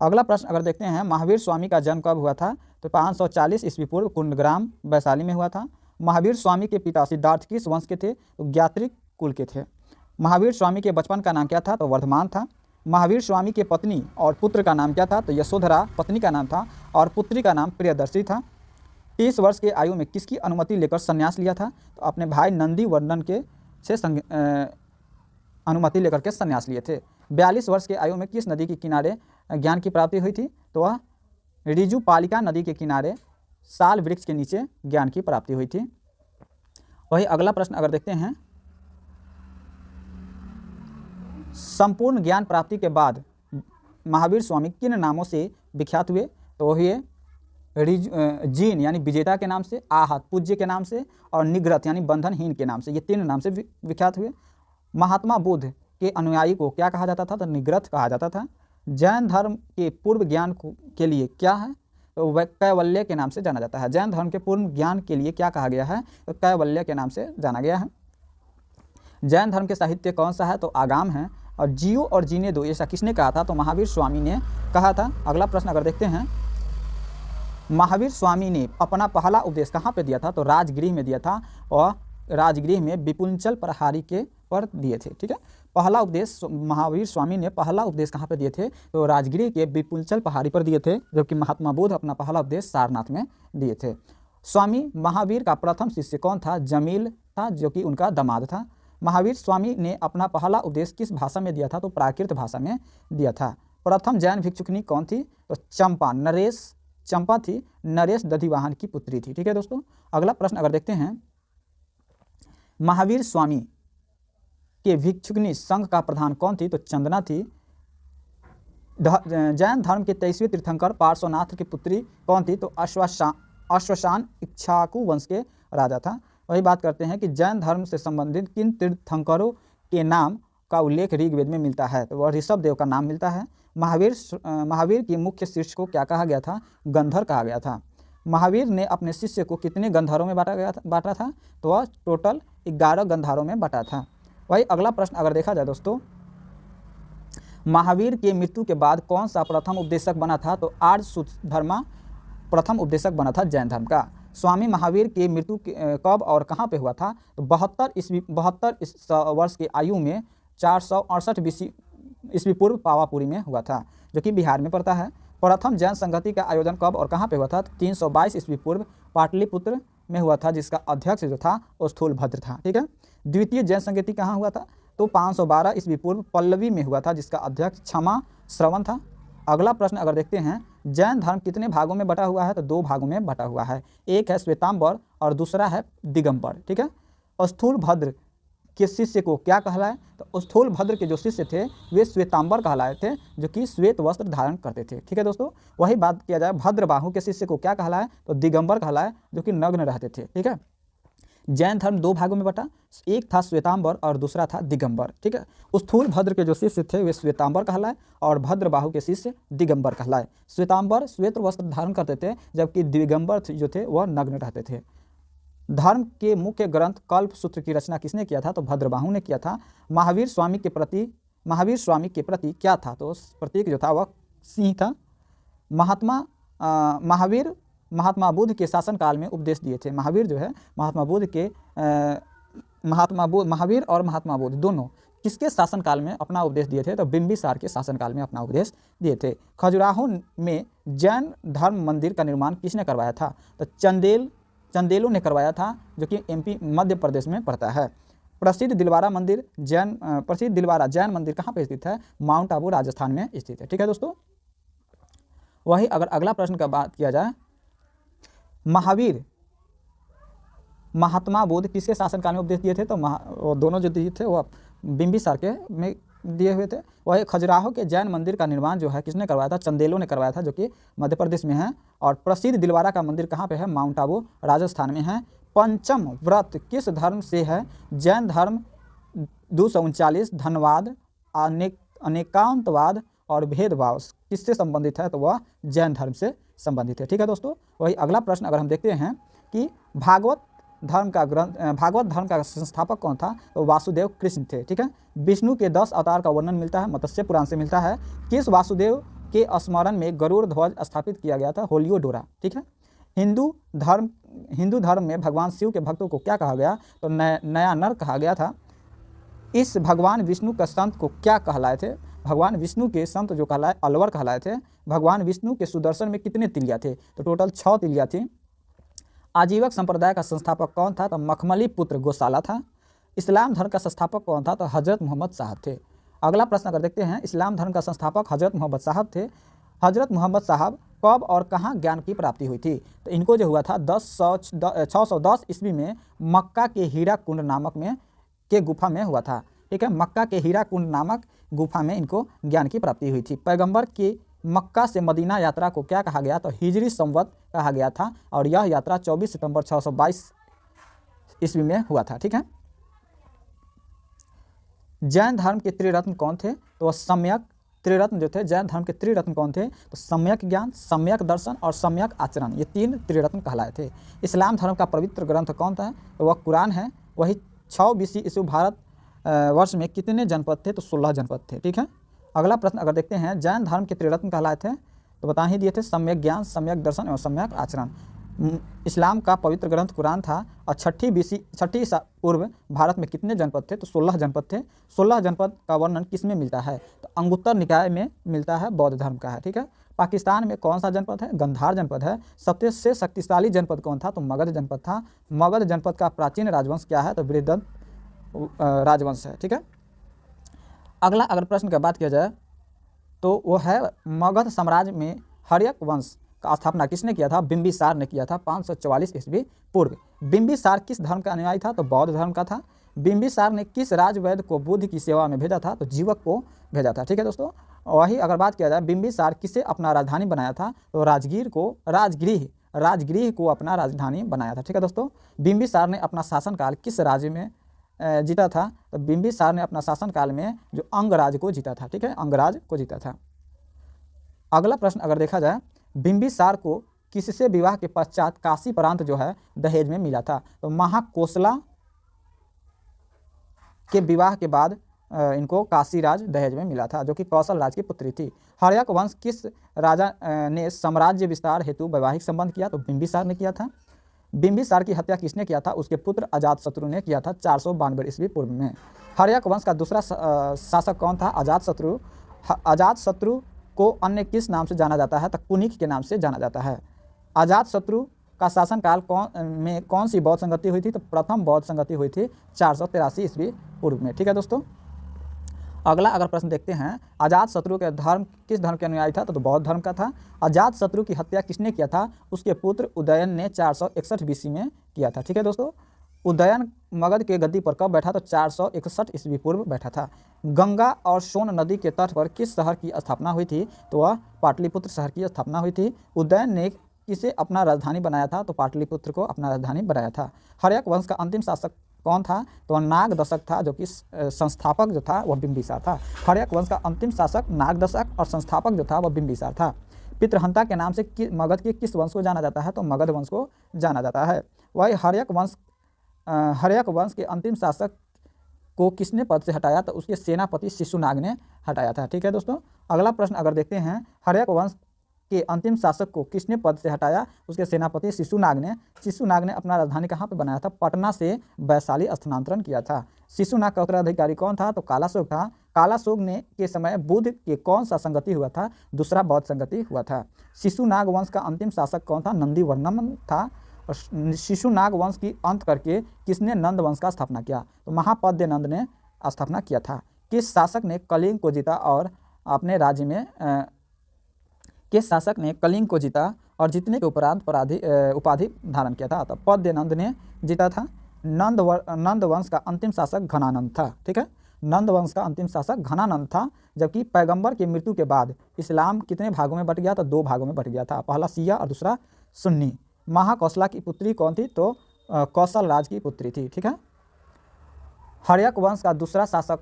अगला प्रश्न अगर देखते हैं, महावीर स्वामी का जन्म कब हुआ था? तो 540 ईस्वी पूर्व कुंडग्राम वैशाली में हुआ था। महावीर स्वामी के पिता सिद्धार्थ किस वंश के थे? तो ज्ञात्रिक कुल के थे। महावीर स्वामी के बचपन का नाम क्या था? तो वर्धमान था। महावीर स्वामी के पत्नी और पुत्र का नाम क्या था? तो यशोधरा पत्नी का नाम था और पुत्री का नाम प्रियदर्शी था। 30 वर्ष के आयु में किसकी अनुमति लेकर संन्यास लिया था? तो अपने भाई नंदी वर्धन के से अनुमति लेकर के संन्यास लिए थे। 42 वर्ष के आयु में किस नदी के किनारे ज्ञान की प्राप्ति हुई थी? तो वह ऋजुपालिका नदी के किनारे साल वृक्ष के नीचे ज्ञान की प्राप्ति हुई थी। वही अगला प्रश्न अगर देखते हैं, संपूर्ण ज्ञान प्राप्ति के बाद महावीर स्वामी किन नामों से विख्यात हुए? तो वही जीन यानी विजेता के नाम से, आहत पूज्य के नाम से और निग्रत यानी बंधनहीन के नाम से, ये 3 नाम से विख्यात हुए। महात्मा बुद्ध के अनुयायी को क्या कहा जाता था? तो निग्रत कहा जाता था। जैन धर्म के पूर्व ज्ञान के लिए क्या है? तो वह कैवल्य के नाम से जाना जाता है। जैन धर्म के पूर्व ज्ञान के लिए क्या कहा गया है? तो कैवल्य के नाम से जाना गया है। जैन धर्म के साहित्य कौन सा है? तो आगाम है। और जियो और जीने दो ऐसा किसने कहा था? तो महावीर स्वामी ने कहा था। अगला प्रश्न अगर देखते हैं, महावीर स्वामी ने अपना पहला उपदेश कहाँ पे दिया था? तो राजगृह में दिया था और राजगृह में विपुलचल प्रहारी के पर दिए थे। ठीक है, पहला उपदेश महावीर स्वामी ने पहला उपदेश कहाँ पे दिए थे? तो राजगृह के विपुलचल पहाड़ी पर दिए थे, जबकि महात्मा बुद्ध अपना पहला उपदेश सारनाथ में दिए थे। स्वामी महावीर का प्रथम शिष्य कौन था? जमील था, जो कि उनका दामाद था। महावीर स्वामी ने अपना पहला उपदेश किस भाषा में दिया था? तो प्राकृत भाषा में दिया था। प्रथम जैन भिक्षुकनी कौन थी? तो चंपा थी, नरेश दधिवाहन की पुत्री थी। ठीक है दोस्तों, अगला प्रश्न अगर देखते हैं, महावीर स्वामी के भिक्षुकनी संघ का प्रधान कौन थी? तो चंदना थी। जैन धर्म के 23वें तीर्थंकर पार्श्वनाथ की पुत्री कौन थी? तो अश्वशान इक्ष्वाकु वंश के राजा था। वही बात करते हैं कि जैन धर्म से संबंधित किन तीर्थंकरों के नाम का उल्लेख ऋग्वेद में मिलता है, तो वह ऋषभ देव का नाम मिलता है। महावीर की मुख्य शिष्य को क्या कहा गया था, गंधर कहा गया था। महावीर ने अपने शिष्य को कितने गंधरों में बांटा था, तो वह टोटल 11 गंधरों में बांटा था। वही अगला प्रश्न अगर देखा जाए दोस्तों, महावीर के मृत्यु के बाद कौन सा प्रथम उपदेशक बना था, तो आर्य सुधर्मा प्रथम उपदेशक बना था जैन धर्म का। स्वामी महावीर की मृत्यु कब और कहाँ पे हुआ था, तो 72 वर्ष की आयु में 468 ईस्वी पूर्व पावापुरी में हुआ था, जो कि बिहार में पड़ता है। प्रथम जैन संगति का आयोजन कब और कहाँ पे हुआ था, तो 322 ईस्वी पूर्व पाटलिपुत्र में हुआ था, जिसका अध्यक्ष जो था वो स्थूलभद्र था। ठीक है। द्वितीय जैन संगति कहाँ हुआ था, तो 512 ईस्वी पूर्व पल्लवी में हुआ था, जिसका अध्यक्ष क्षमा श्रवण था। अगला प्रश्न अगर देखते हैं, जैन धर्म कितने भागों में बटा हुआ है, तो 2 भागों में बटा हुआ है। एक है श्वेतांबर और दूसरा है दिगंबर। ठीक है। स्थूलभद्र के शिष्य को क्या कहलाए, तो स्थूलभद्र के जो शिष्य थे वे श्वेतांबर कहलाए थे, जो कि श्वेत वस्त्र धारण करते थे। ठीक है दोस्तों। वही बात किया जाए भद्रबाहु के शिष्य को क्या कहलाए, तो दिगंबर कहलाए, जो कि नग्न रहते थे। ठीक है। जैन धर्म 2 भागों में बटा, एक था श्वेतांबर और दूसरा था दिगंबर। ठीक है। स्थूलभद्र के जो शिष्य थे वे श्वेतांबर कहलाए और भद्रबाहु के शिष्य दिगंबर कहलाए। श्वेतांबर श्वेत वस्त्र धारण करते थे, जबकि दिगंबर जो थे वह नग्न रहते थे। धर्म के मुख्य ग्रंथ कल्प सूत्र की रचना किसने किया था, तो भद्रबाहु ने किया था। महावीर स्वामी के प्रति क्या था, तो उस प्रतीक जो था वह सिंह था। महावीर महात्मा बुद्ध के शासनकाल में उपदेश दिए थे। महावीर जो है महावीर और महात्मा बुद्ध दोनों किसके शासनकाल में अपना उपदेश दिए थे, तो बिंबिसार के शासनकाल में अपना उपदेश दिए थे। खजुराहो में जैन धर्म मंदिर का निर्माण किसने करवाया था, तो चंदेलों ने करवाया था, जो कि एमपी मध्य प्रदेश में पड़ता है। प्रसिद्ध दिलवारा जैन मंदिर कहाँ पे स्थित है, माउंट आबू राजस्थान में स्थित है। ठीक है दोस्तों। वही अगर अगला प्रश्न का बात किया जाए, महावीर महात्मा बुद्ध किसके शासनकाल में उपदेश दिए थे, तो वो दोनों जो दिए थे वो बिंबिसार के में दिए हुए थे। वही खजुराहो के जैन मंदिर का निर्माण जो है किसने करवाया था, चंदेलों ने करवाया था, जो कि मध्य प्रदेश में है। और प्रसिद्ध दिलवारा का मंदिर कहाँ पे है, माउंट आबू राजस्थान में है। पंचम व्रत किस धर्म से है, जैन धर्म 239 धनवाद अनेकांतवाद और भेदभाव किससे संबंधित है, तो वह जैन धर्म से संबंधित है। ठीक है दोस्तों। वही अगला प्रश्न अगर हम देखते हैं कि भागवत धर्म का संस्थापक कौन था, तो वासुदेव कृष्ण थे। ठीक है। विष्णु के 10 अवतार का वर्णन मिलता है, मत्स्य पुराण से मिलता है। किस वासुदेव के स्मरण में गरुड़ ध्वज स्थापित किया गया था, होलियोडोरा। ठीक है। हिंदू धर्म में भगवान शिव के भक्तों को क्या कहा गया, तो नया नर कहा गया था। इस भगवान विष्णु का संत को क्या कहलाए थे, भगवान विष्णु के संत जो कहलाए अलवर कहलाए थे। भगवान विष्णु के सुदर्शन में कितने तिलियाँ थे, तो टोटल 6 तिलियाँ थी। आजीवक संप्रदाय का संस्थापक कौन था, तो मखमली पुत्र गोशाला था। इस्लाम धर्म का संस्थापक कौन था, तो हजरत मोहम्मद साहब थे। अगला प्रश्न अगर देखते हैं, इस्लाम धर्म का संस्थापक हजरत मोहम्मद साहब थे। हजरत मोहम्मद साहब कब और कहाँ ज्ञान की प्राप्ति हुई थी, तो इनको जो हुआ था 610 ईस्वी में मक्का के हीरा कुंड नामक के गुफा में हुआ था। ठीक है। मक्का के हीरा कुंड नामक गुफा में इनको ज्ञान की प्राप्ति हुई थी। पैगंबर की मक्का से मदीना यात्रा को क्या कहा गया, तो हिजरी संवत कहा गया था, और यह यात्रा 24 सितंबर 622 ईस्वी में हुआ था। ठीक है। जैन धर्म के त्रिरत्न कौन थे, तो वह सम्यक त्रिरत्न जो थे, जैन धर्म के त्रिरत्न कौन थे, तो सम्यक ज्ञान, सम्यक दर्शन और सम्यक आचरण, ये 3 त्रिरत्न कहलाए थे। इस्लाम धर्म का पवित्र ग्रंथ कौन था, तो वह कुरान है। वही 6 BC ईस्वी भारत वर्ष में कितने जनपद थे, तो 16 जनपद थे। ठीक है। अगला प्रश्न अगर देखते हैं, जैन धर्म के त्रिरत्न कहलाए थे, तो बता ही दिए थे, सम्यक ज्ञान, सम्यक दर्शन एवं सम्यक आचरण। इस्लाम का पवित्र ग्रंथ कुरान था। और 6ठी ईसा पूर्व भारत में कितने जनपद थे, तो 16 जनपद थे। 16 जनपद का वर्णन किस में मिलता है, तो अंगुत्तर निकाय में मिलता है, बौद्ध धर्म का है। ठीक है। पाकिस्तान में कौन सा जनपद है, गंधार जनपद है। सबसे शक्तिशाली जनपद कौन था, तो मगध जनपद था। मगध जनपद का प्राचीन राजवंश क्या है, तो बृहद्रथ राजवंश है। ठीक है। अगला अगर प्रश्न की बात किया जाए, तो वो है मगध साम्राज्य में हर्यक वंश का स्थापना किसने किया था, बिंबिसार ने किया था 544 ईस्वी पूर्व। बिंबिसार किस धर्म का अनुयायी था, तो बौद्ध धर्म का था। बिंबिसार ने किस राजवैद्य को बुद्ध की सेवा में भेजा था, तो जीवक को भेजा था। ठीक है दोस्तों। वही अगर बात किया जाए, बिंबिसार किसे अपना राजधानी बनाया था, तो राजगीर राजगृह को अपना राजधानी बनाया था। ठीक है दोस्तों, बिंबिसार ने अपना शासनकाल किस राज्य में जीता था? तो बिंबिसार ने अपना शासनकाल में जो अंगराज को जीता था। ठीक है, अंगराज को जीता था। अगला प्रश्न अगर देखा जाए, बिंबिसार को किससे विवाह के पश्चात काशी प्रांत जो है दहेज में मिला था? तो महाकोसला के विवाह के बाद इनको काशीराज दहेज में मिला था, जो कि कौशल राज की पुत्री थी। हर्यक वंश किस राजा ने साम्राज्य विस्तार हेतु वैवाहिक संबंध किया? तो बिंबिसार ने किया था। बिंबिसार की हत्या किसने किया था? उसके पुत्र अजातशत्रु ने किया था 492 ईस्वी पूर्व में। हर्यक वंश का दूसरा शासक कौन था? अजातशत्रु। अजातशत्रु को अन्य किस नाम से जाना जाता है? तो कुनिक के नाम से जाना जाता है। अजातशत्रु का शासनकाल कौन सी बौद्ध संगति हुई थी? तो प्रथम बौद्ध संगति हुई थी 483 ईस्वी पूर्व में। ठीक है दोस्तों, अगला अगर प्रश्न देखते हैं, अजातशत्रु के धर्म किस धर्म के अनुयायी था? तो बौद्ध धर्म का था। अजातशत्रु की हत्या किसने किया था? उसके पुत्र उदयन ने 461 BC में किया था। ठीक है दोस्तों, उदयन मगध के गद्दी पर कब बैठा? तो 461 ईस्वी पूर्व बैठा था। गंगा और सोन नदी के तट पर किस शहर की स्थापना हुई थी? तो वह पाटलिपुत्र शहर की स्थापना हुई थी। उदयन ने किसे अपना राजधानी बनाया था? तो पाटलिपुत्र को अपना राजधानी बनाया था। हर्यक वंश का अंतिम शासक कौन था? तो नागदशक था, जो कि संस्थापक जो था वह बिंबिसार था। हर्यक वंश का अंतिम शासक नागदशक और संस्थापक जो था वह बिंबिसार था। पितृहंता के नाम से मगध के किस वंश को जाना जाता है? तो मगध वंश को जाना जाता है। वही हर्यक वंश के अंतिम शासक को किसने पद से हटाया? तो उसके सेनापति शिशुनाग ने हटाया था। ठीक है दोस्तों, अगला प्रश्न अगर देखते हैं, हर्यक वंश के अंतिम शासक को किसने पद से हटाया? उसके सेनापति शिशुनाग ने। शिशुनाग ने अपना राजधानी कहाँ पे बनाया था? पटना से वैशाली स्थानांतरण किया था। शिशुनाग का उत्तराधिकारी कौन था? तो कालाशोक था। कालाशोक ने के समय बुद्ध के कौन सा संगति हुआ था? दूसरा बौद्ध संगति हुआ था। शिशुनाग वंश का अंतिम शासक कौन था? नंदीवर्मन था। और शिशुनाग वंश की अंत करके किसने नंद वंश का स्थापना किया? तो महापद्य नंद ने स्थापना किया था। किस शासक ने कलिंग को जीता और अपने राज्य में किस शासक ने कलिंग को जीता और जीतने के उपरांत उपाधि धारण किया था? तो पद्य नंद ने जीता था। नंद वंश का अंतिम शासक घनानंद था। ठीक है, नंद वंश का अंतिम शासक घनानंद था। जबकि पैगंबर की मृत्यु के बाद इस्लाम कितने भागों में बट गया? तो 2 भागों में बट गया था, पहला शिया और दूसरा सुन्नी। महाकौशला की पुत्री कौन थी? तो कौशल राज की पुत्री थी। ठीक है, हर्यक वंश का दूसरा शासक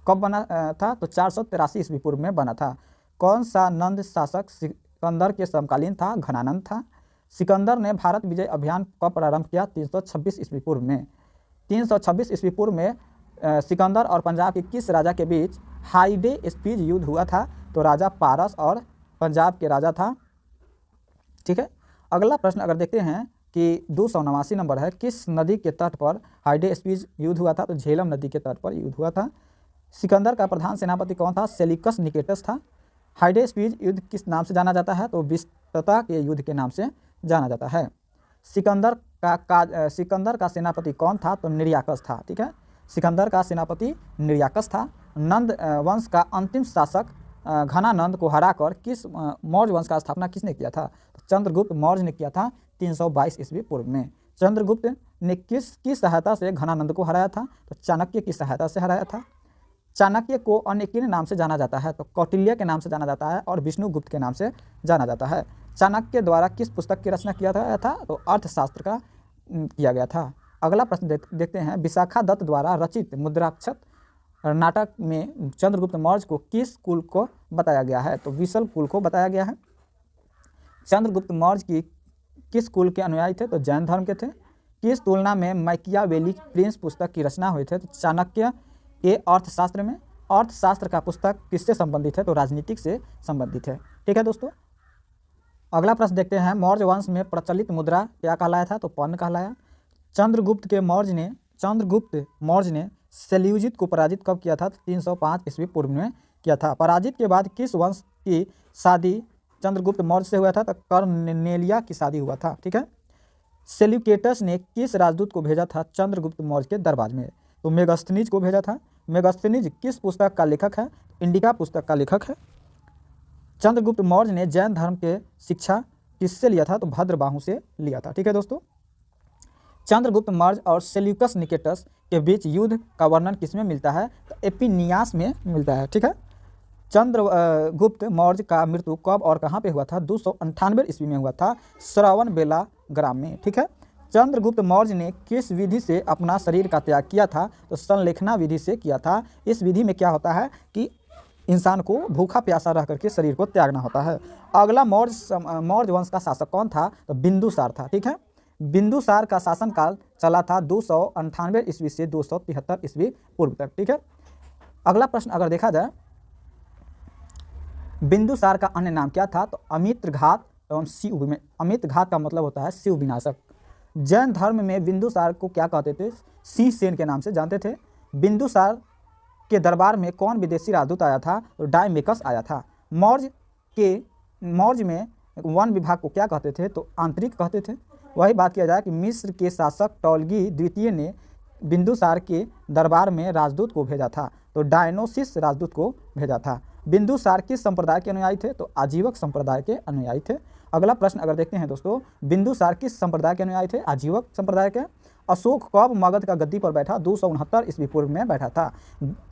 कब बना था? तो 483 ईस्वी पूर्व में बना था। कौन सा नंद शासक सिकंदर के समकालीन था? घनानंद था। सिकंदर ने भारत विजय अभियान कब प्रारंभ किया? 326 ईस्वी पूर्व में। 326 ईस्वी पूर्व में सिकंदर और पंजाब के किस राजा के बीच हाइडे स्पीज युद्ध हुआ था? तो राजा पारस और पंजाब के राजा था। ठीक है, अगला प्रश्न अगर देखते हैं कि 289 नंबर है, किस नदी के तट पर हाइडे स्पीज युद्ध हुआ था? तो झेलम नदी के तट पर युद्ध हुआ था। सिकंदर का प्रधान सेनापति कौन था? सेल्यूकस निकेटस था। हाइडे स्पीज युद्ध किस नाम से जाना जाता है? तो विस्तृता के युद्ध के नाम से जाना जाता है। सिकंदर का सेनापति कौन था? तो निर्याकस था। ठीक है, सिकंदर का सेनापति निर्याकस था। नंद वंश का अंतिम शासक घनानंद को हराकर किस मौर्य वंश का स्थापना किसने किया था? तो चंद्रगुप्त मौर्य ने किया था 322 ईस्वी पूर्व में। चंद्रगुप्त ने किसकी सहायता से घनानंद को हराया था? तो चाणक्य की सहायता से हराया था। चाणक्य को अन्य किन नाम से जाना जाता है? तो कौटिल्य के नाम से जाना जाता है और विष्णुगुप्त के नाम से जाना जाता है। चाणक्य द्वारा किस पुस्तक की रचना किया था? तो अर्थशास्त्र का किया गया था। अगला प्रश्न देखते हैं, विशाखा दत्त द्वारा रचित मुद्राक्षर नाटक में चंद्रगुप्त मौर्य को किस कुल को बताया गया है? तो विसल कुल को बताया गया है। चंद्रगुप्त मौर्य की किस कुल के अनुयायी थे? तो जैन धर्म के थे। किस तुलना में मैकियावेली प्रिंस पुस्तक की रचना हुई थे? तो चाणक्य के अर्थशास्त्र में। अर्थशास्त्र का पुस्तक किससे संबंधित है? तो राजनीतिक से संबंधित है। ठीक है दोस्तों, अगला प्रश्न देखते हैं, मौर्य वंश में प्रचलित मुद्रा क्या कहलाया था? तो पन्न कहलाया। चंद्रगुप्त मौर्य ने सेल्यूजिद को पराजित कब किया था? तो 305 ईस्वी पूर्व में किया था। पराजित के बाद किस वंश की शादी चंद्रगुप्त मौर्य से हुआ था? तो कर्नेलिया की शादी हुआ था। ठीक है, सेल्यूकेटस ने किस राजदूत को भेजा था चंद्रगुप्त मौर्य के दरबार में? तो मेगास्थनीज को भेजा था। मेगास्थनीज किस पुस्तक का लेखक है? इंडिका पुस्तक का लेखक है। चंद्रगुप्त मौर्य ने जैन धर्म के शिक्षा किससे लिया था? तो भद्रबाहु से लिया था। ठीक है दोस्तों, चंद्रगुप्त मौर्य और सेल्यूकस निकेटस के बीच युद्ध का वर्णन किसमें मिलता है? तो एपिनियास में मिलता है। ठीक है, चंद्रगुप्त मौर्य का मृत्यु कब और कहाँ पे हुआ था? 298 ईस्वी में हुआ था, श्रवण बेलाग्राम में। ठीक है, चंद्रगुप्त मौर्य ने किस विधि से अपना शरीर का त्याग किया था? तो संलेखना विधि से किया था। इस विधि में क्या होता है कि इंसान को भूखा प्यासा रह करके शरीर को त्यागना होता है। अगला मौर्य वंश का शासक कौन था? तो बिंदुसार था। ठीक है, बिंदुसार का शासनकाल चला था 298 ईस्वी से 273 ईस्वी पूर्व तक। ठीक है, अगला प्रश्न अगर देखा जाए, बिंदुसार का अन्य नाम क्या था? तो अमित्रघात एवं शिव में। अमित्रघात का मतलब होता है शिव विनाशक। जैन धर्म में बिंदुसार को क्या कहते थे? सिंह सेन के नाम से जानते थे। बिंदुसार के दरबार में कौन विदेशी राजदूत आया था? तो डायमेकस आया था। मौर्य में वन विभाग को क्या कहते थे? तो आंतरिक कहते थे। वही बात किया जाए कि मिस्र के शासक टोलगी द्वितीय ने बिंदुसार के दरबार में राजदूत को भेजा था, तो डायनोसिस राजदूत को भेजा था। बिंदुसार किस संप्रदाय के अनुयायी थे? तो आजीवक संप्रदाय के अनुयायी थे। अगला प्रश्न अगर देखते हैं दोस्तों, बिंदुसार किस संप्रदाय के अनुयायी थे? आजीवक संप्रदाय के। अशोक कब मगध का गद्दी पर बैठा? 269 ईस्वी पूर्व में बैठा था।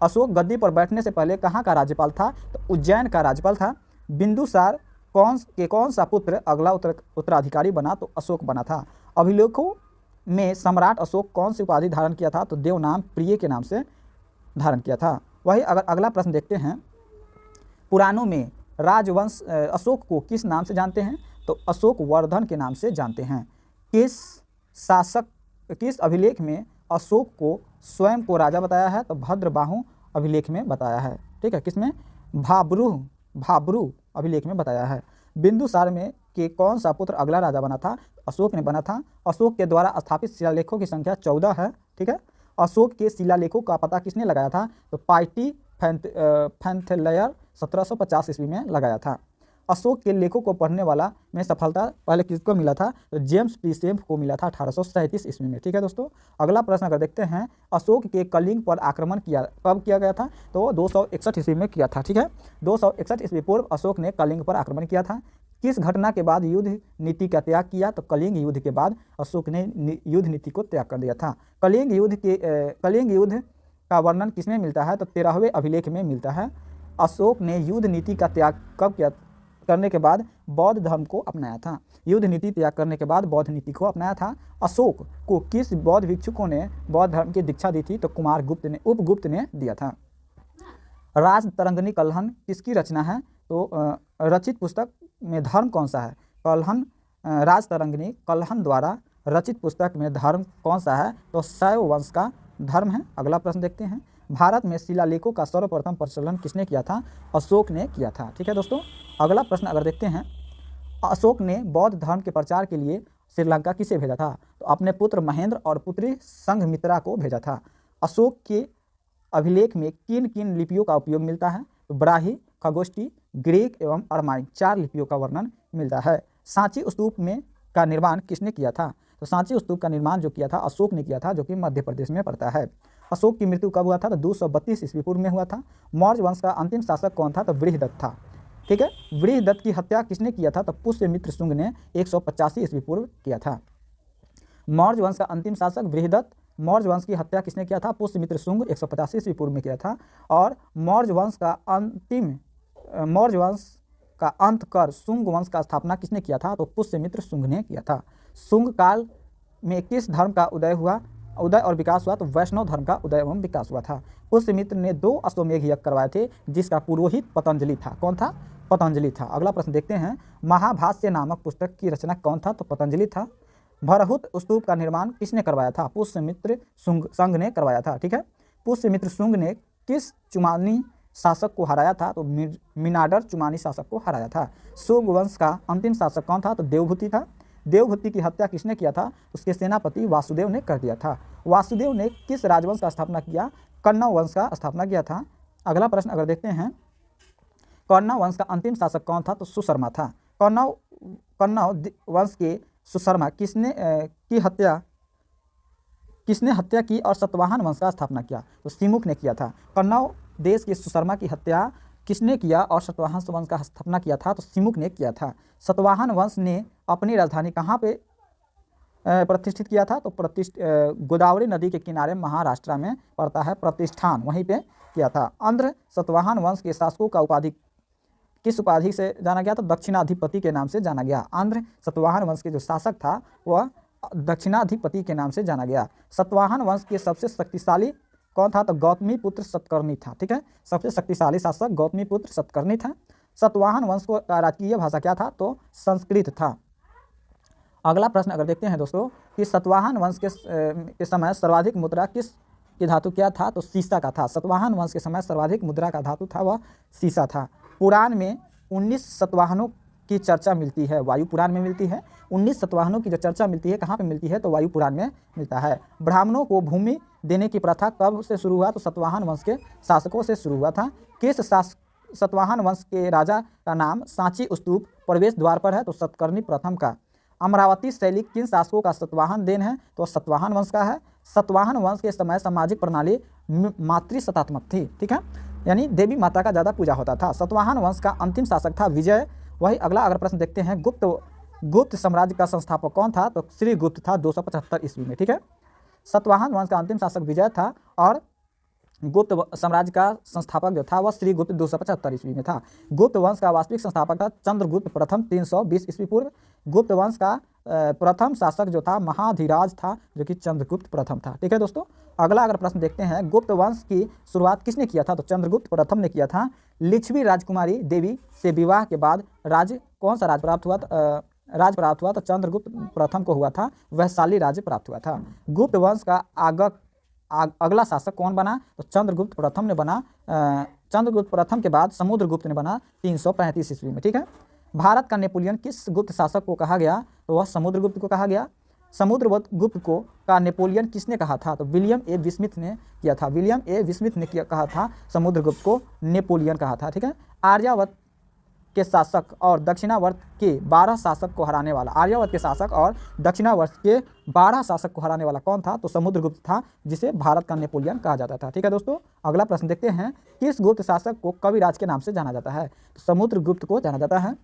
अशोक गद्दी पर बैठने से पहले कहाँ का राज्यपाल था? तो उज्जैन का राज्यपाल था। बिंदुसार कौन सा पुत्र अगला उत्तराधिकारी बना? तो अशोक बना था। अभिलेखों में सम्राट अशोक कौन सी उपाधि धारण किया था? तो देवनाम प्रिय के नाम से धारण किया था। वही अगर अगला प्रश्न देखते हैं, पुराणों में राजवंश अशोक को किस नाम से जानते हैं? तो अशोक वर्धन के नाम से जानते हैं। किस अभिलेख में अशोक को स्वयं को राजा बताया है? तो भद्रबाहु अभिलेख में बताया है। ठीक है, किसमें? भाब्रू अभिलेख में बताया है। बिंदुसार में के कौन सा पुत्र अगला राजा बना था? अशोक ने बना था। अशोक के द्वारा स्थापित शिलालेखों की संख्या 14 है। ठीक है, अशोक के शिलालेखों का पता किसने लगाया था? तो पाइटी फैंथलेयर 1750 ईस्वी में लगाया था। अशोक के लेखों को पढ़ने वाला में सफलता पहले किसको मिला था? तो जेम्स प्रीसेम्प को मिला था 1837 ईस्वी में। ठीक है दोस्तों, अगला प्रश्न अगर देखते हैं, अशोक के कलिंग पर आक्रमण कब किया गया था? तो 261 ईस्वी में किया था। ठीक है, 261 ईस्वी पूर्व अशोक ने कलिंग पर आक्रमण किया था। किस घटना के बाद युद्ध नीति का त्याग किया? तो कलिंग युद्ध के बाद अशोक ने युद्ध नीति को त्याग कर दिया था। कलिंग युद्ध का वर्णन किसमें मिलता है? तो 13वें अभिलेख में मिलता है। अशोक ने युद्ध नीति का त्याग कब किया? करने के बाद बौद्ध धर्म को अपनाया था। युद्ध नीति त्याग करने के बाद बौद्ध नीति को अपनाया था। अशोक को किस बौद्ध भिक्षुकों ने बौद्ध धर्म की दीक्षा दी थी? तो उपगुप्त ने दिया था। राजतरंगिणी कलहन किसकी रचना है? तो रचित पुस्तक में धर्म कौन सा है? राजतरंगिणी कलहन द्वारा रचित पुस्तक में धर्म कौन सा है? तो शैव वंश का धर्म है। अगला प्रश्न देखते हैं, भारत में शिलालेखों का सर्वप्रथम प्रचलन किसने किया था? अशोक ने किया था। ठीक है दोस्तों, अगला प्रश्न अगर देखते हैं, अशोक ने बौद्ध धर्म के प्रचार के लिए श्रीलंका किसे भेजा था? तो अपने पुत्र महेंद्र और पुत्री संघमित्रा को भेजा था। अशोक के अभिलेख में किन किन लिपियों का उपयोग मिलता है? तो ब्राही, खगोष्ठी, ग्रीक एवं अरमाई 4 लिपियों का वर्णन मिलता है। सांची स्तूप का निर्माण किसने किया था? तो सांची स्तूप का निर्माण जो किया था अशोक ने किया था, जो कि मध्य प्रदेश में पड़ता है। अशोक की मृत्यु कब हुआ था? तो 232 ईस्वी पूर्व में हुआ था। मौर्य वंश का अंतिम शासक कौन था? तो वृहदत्त था। ठीक है, वृहदत्त की हत्या किसने किया था? तो पुष्यमित्र शुंग ने 185 ईस्वी पूर्व किया था। मौर्य वंश का अंतिम शासक वृहदत्त। मौर्य वंश की हत्या किसने किया था? पुष्यमित्र शुंग 185 ईस्वी पूर्व में किया था। और मौर्य वंश का अंत कर शुंग वंश का स्थापना किसने किया था? तो पुष्यमित्र शुंग ने किया था। शुंग काल में किस धर्म का उदय और विकास हुआ? तो वैष्णव धर्म का उदय एवं विकास हुआ था। पुष्यमित्र ने 2 अश्वमेध यज्ञ करवाए थे, जिसका पुरोहित पतंजलि था। कौन था? पतंजलि था। अगला प्रश्न देखते हैं, महाभाष्य नामक पुस्तक की रचना कौन था? तो पतंजलि था। भरहुत स्तूप का निर्माण किसने करवाया था? पुष्यमित्र संघ ने करवाया था। ठीक है, पुष्यमित्र शुंग ने किस चुमानी शासक को हराया था? तो मिनाडर चुमानी शासक को हराया था। शुंग वंश का अंतिम शासक कौन था? तो देवभूति था। देवभूति की हत्या किसने किया था? उसके सेनापति वासुदेव ने कर दिया था। वासुदेव ने किस राजवंश का स्थापना किया? कण्व वंश का स्थापना किया था। अगला प्रश्न अगर देखते हैं, कण्व वंश का अंतिम शासक कौन था? तो सुशर्मा था। कण्व वंश के सुशर्मा किसने हत्या की और सतवाहन वंश का स्थापना किया? तो सिमुख ने किया था। कण्व देश के सुशर्मा की हत्या किसने किया और सतवाहन वंश का स्थापना किया था? तो सिमुख ने किया था। सतवाहन वंश ने अपनी राजधानी कहाँ पे प्रतिष्ठित किया था? तो गोदावरी नदी के किनारे महाराष्ट्र में पड़ता है प्रतिष्ठान, वहीं पे किया था। आंध्र सतवाहन वंश के शासकों का उपाधि किस उपाधि से जाना गया? तो दक्षिणाधिपति के नाम से जाना गया। आंध्र सतवाहन वंश के जो शासक था वह दक्षिणाधिपति के नाम से जाना गया। सतवाहन वंश के सबसे शक्तिशाली कौन था? तो गौतमीपुत्र सतकर्णी था। ठीक है, सबसे शक्तिशाली शासक गौतमीपुत्र सतकर्णी था। सतवाहन वंश का राजकीय भाषा क्या था? तो संस्कृत था। अगला प्रश्न अगर देखते हैं दोस्तों कि सतवाहन वंश के समय सर्वाधिक मुद्रा किस की धातु क्या था? तो सीसा का था। सतवाहन वंश के समय सर्वाधिक मुद्रा का धातु था वह सीसा था। पुराण में 19 सतवाहनों की चर्चा मिलती है, वायु पुराण में मिलती है। 19 सतवाहनों की जो चर्चा मिलती है कहाँ पे मिलती है? तो वायु पुराण में मिलता है। ब्राह्मणों को भूमि देने की प्रथा कब से शुरू हुआ? तो सतवाहन वंश के शासकों से शुरू हुआ था। किस सतवाहन वंश के राजा का नाम सांची स्तूप प्रवेश द्वार पर है? तो सतकर्णी प्रथम का। अमरावती शैली किन शासकों का सतवाहन देन है? तो सतवाहन वंश का है। सतवाहन वंश के समय सामाजिक प्रणाली मातृसत्तात्मक थी। ठीक है, यानी देवी माता का ज़्यादा पूजा होता था। सतवाहन वंश का अंतिम शासक था विजय। वही अगला अगर प्रश्न देखते हैं, गुप्त साम्राज्य का संस्थापक कौन था? तो श्री गुप्त था 275 ईस्वी में। ठीक है, सतवाहन वंश का अंतिम शासक विजय था और गुप्त साम्राज्य का संस्थापक जो था वह श्री गुप्त 275 ईस्वी में था। गुप्त वंश का वास्तविक संस्थापक था चंद्रगुप्त प्रथम 320 ईस्वी पूर्व। गुप्त वंश का प्रथम शासक जो था महाधिराज था, जो कि चंद्रगुप्त प्रथम था। ठीक है दोस्तों, अगला अगर प्रश्न देखते हैं, गुप्त वंश की शुरुआत किसने किया था? तो चंद्रगुप्त प्रथम ने किया था। लिच्छवी राजकुमारी देवी से विवाह के बाद कौन सा राज प्राप्त हुआ? राज प्राप्त हुआ तो चंद्रगुप्त प्रथम को हुआ था, वैशाली राज्य प्राप्त हुआ था। गुप्त वंश का अगला शासक कौन बना? तो चंद्रगुप्त प्रथम ने बना। चंद्रगुप्त प्रथम के बाद समुद्रगुप्त ने बना 335 ईस्वी में। ठीक है, भारत का नेपोलियन किस गुप्त शासक को कहा गया? तो वह समुद्रगुप्त को कहा गया। समुद्रगुप्त को का नेपोलियन किसने कहा था? तो विलियम ए विस्मिथ ने किया था। विलियम ए विस्मिथ ने कहा था समुद्रगुप्त को नेपोलियन कहा था। ठीक है, आर्यावर्त के शासक और दक्षिणावर्त के 12 शासक को हराने वाला, आर्यावर्त के शासक और दक्षिणावर्त के 12 शासक को हराने वाला कौन था? तो समुद्रगुप्त था, जिसे भारत का नेपोलियन कहा जाता था। ठीक है दोस्तों, अगला प्रश्न देखते हैं, किस गुप्त शासक को कविराज के नाम से जाना जाता है? तो समुद्रगुप्त को जाना जाता है।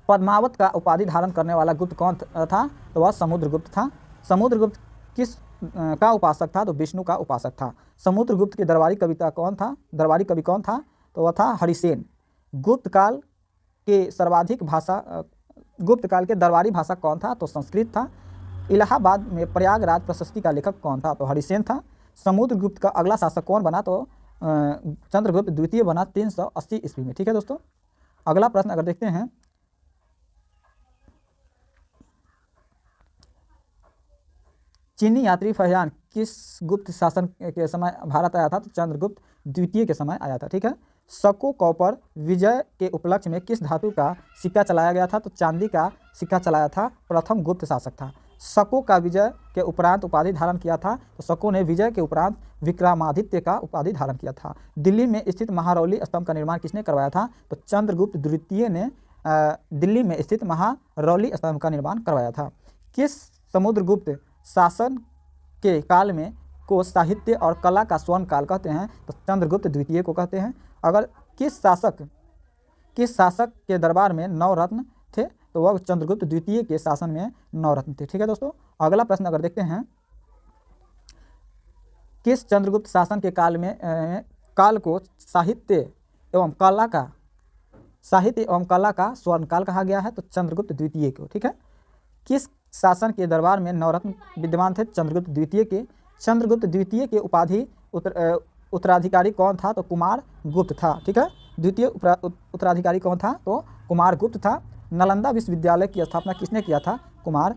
पद्मावत का उपाधि धारण करने वाला गुप्त कौन था? तो वह समुद्रगुप्त था। समुद्रगुप्त किस का उपासक था? तो विष्णु का उपासक था। समुद्रगुप्त की दरबारी कवि कौन था? तो वह था हरिसेन। गुप्त काल के दरबारी भाषा कौन था? तो संस्कृत था। इलाहाबाद में प्रयागराज प्रशस्ति का लेखक कौन था? तो हरिसेन था। समुद्रगुप्त का अगला शासक कौन बना? तो चंद्रगुप्त द्वितीय बना 380 ईस्वी में। ठीक है दोस्तों, अगला प्रश्न अगर देखते हैं, चीनी यात्री फहियान किस गुप्त शासन के समय भारत आया था? तो चंद्रगुप्त द्वितीय के समय आया था। ठीक है, शको कॉपर विजय के उपलक्ष्य में किस धातु का सिक्का चलाया गया था? तो चांदी का सिक्का चलाया था, प्रथम गुप्त शासक था। शको का विजय के उपरांत उपाधि धारण किया था, तो शको ने विजय के उपरांत विक्रमादित्य का उपाधि धारण किया था। दिल्ली में स्थित महारौली स्तंभ का निर्माण किसने करवाया था? तो चंद्रगुप्त द्वितीय ने दिल्ली में स्थित महारौली स्तंभ का निर्माण करवाया था। किस समुद्रगुप्त शासन के काल में को साहित्य और कला का स्वर्ण काल कहते हैं? तो चंद्रगुप्त द्वितीय को कहते हैं। अगर किस शासक के दरबार में 9 रत्न थे? तो वह चंद्रगुप्त द्वितीय के शासन में 9 रत्न थे। ठीक है दोस्तों, अगला प्रश्न अगर देखते हैं, किस चंद्रगुप्त शासन के काल को साहित्य एवं कला का स्वर्ण काल कहा गया है? तो चंद्रगुप्त द्वितीय को। ठीक है, किस शासन के दरबार में 9 रत्न विद्यमान थे? चंद्रगुप्त द्वितीय के। चंद्रगुप्त द्वितीय के उपाधि उत्तराधिकारी कौन था? तो कुमार गुप्त था। ठीक है, द्वितीय उत्तराधिकारी कौन था? तो कुमार गुप्त था। नालंदा विश्वविद्यालय की स्थापना किसने किया था? कुमार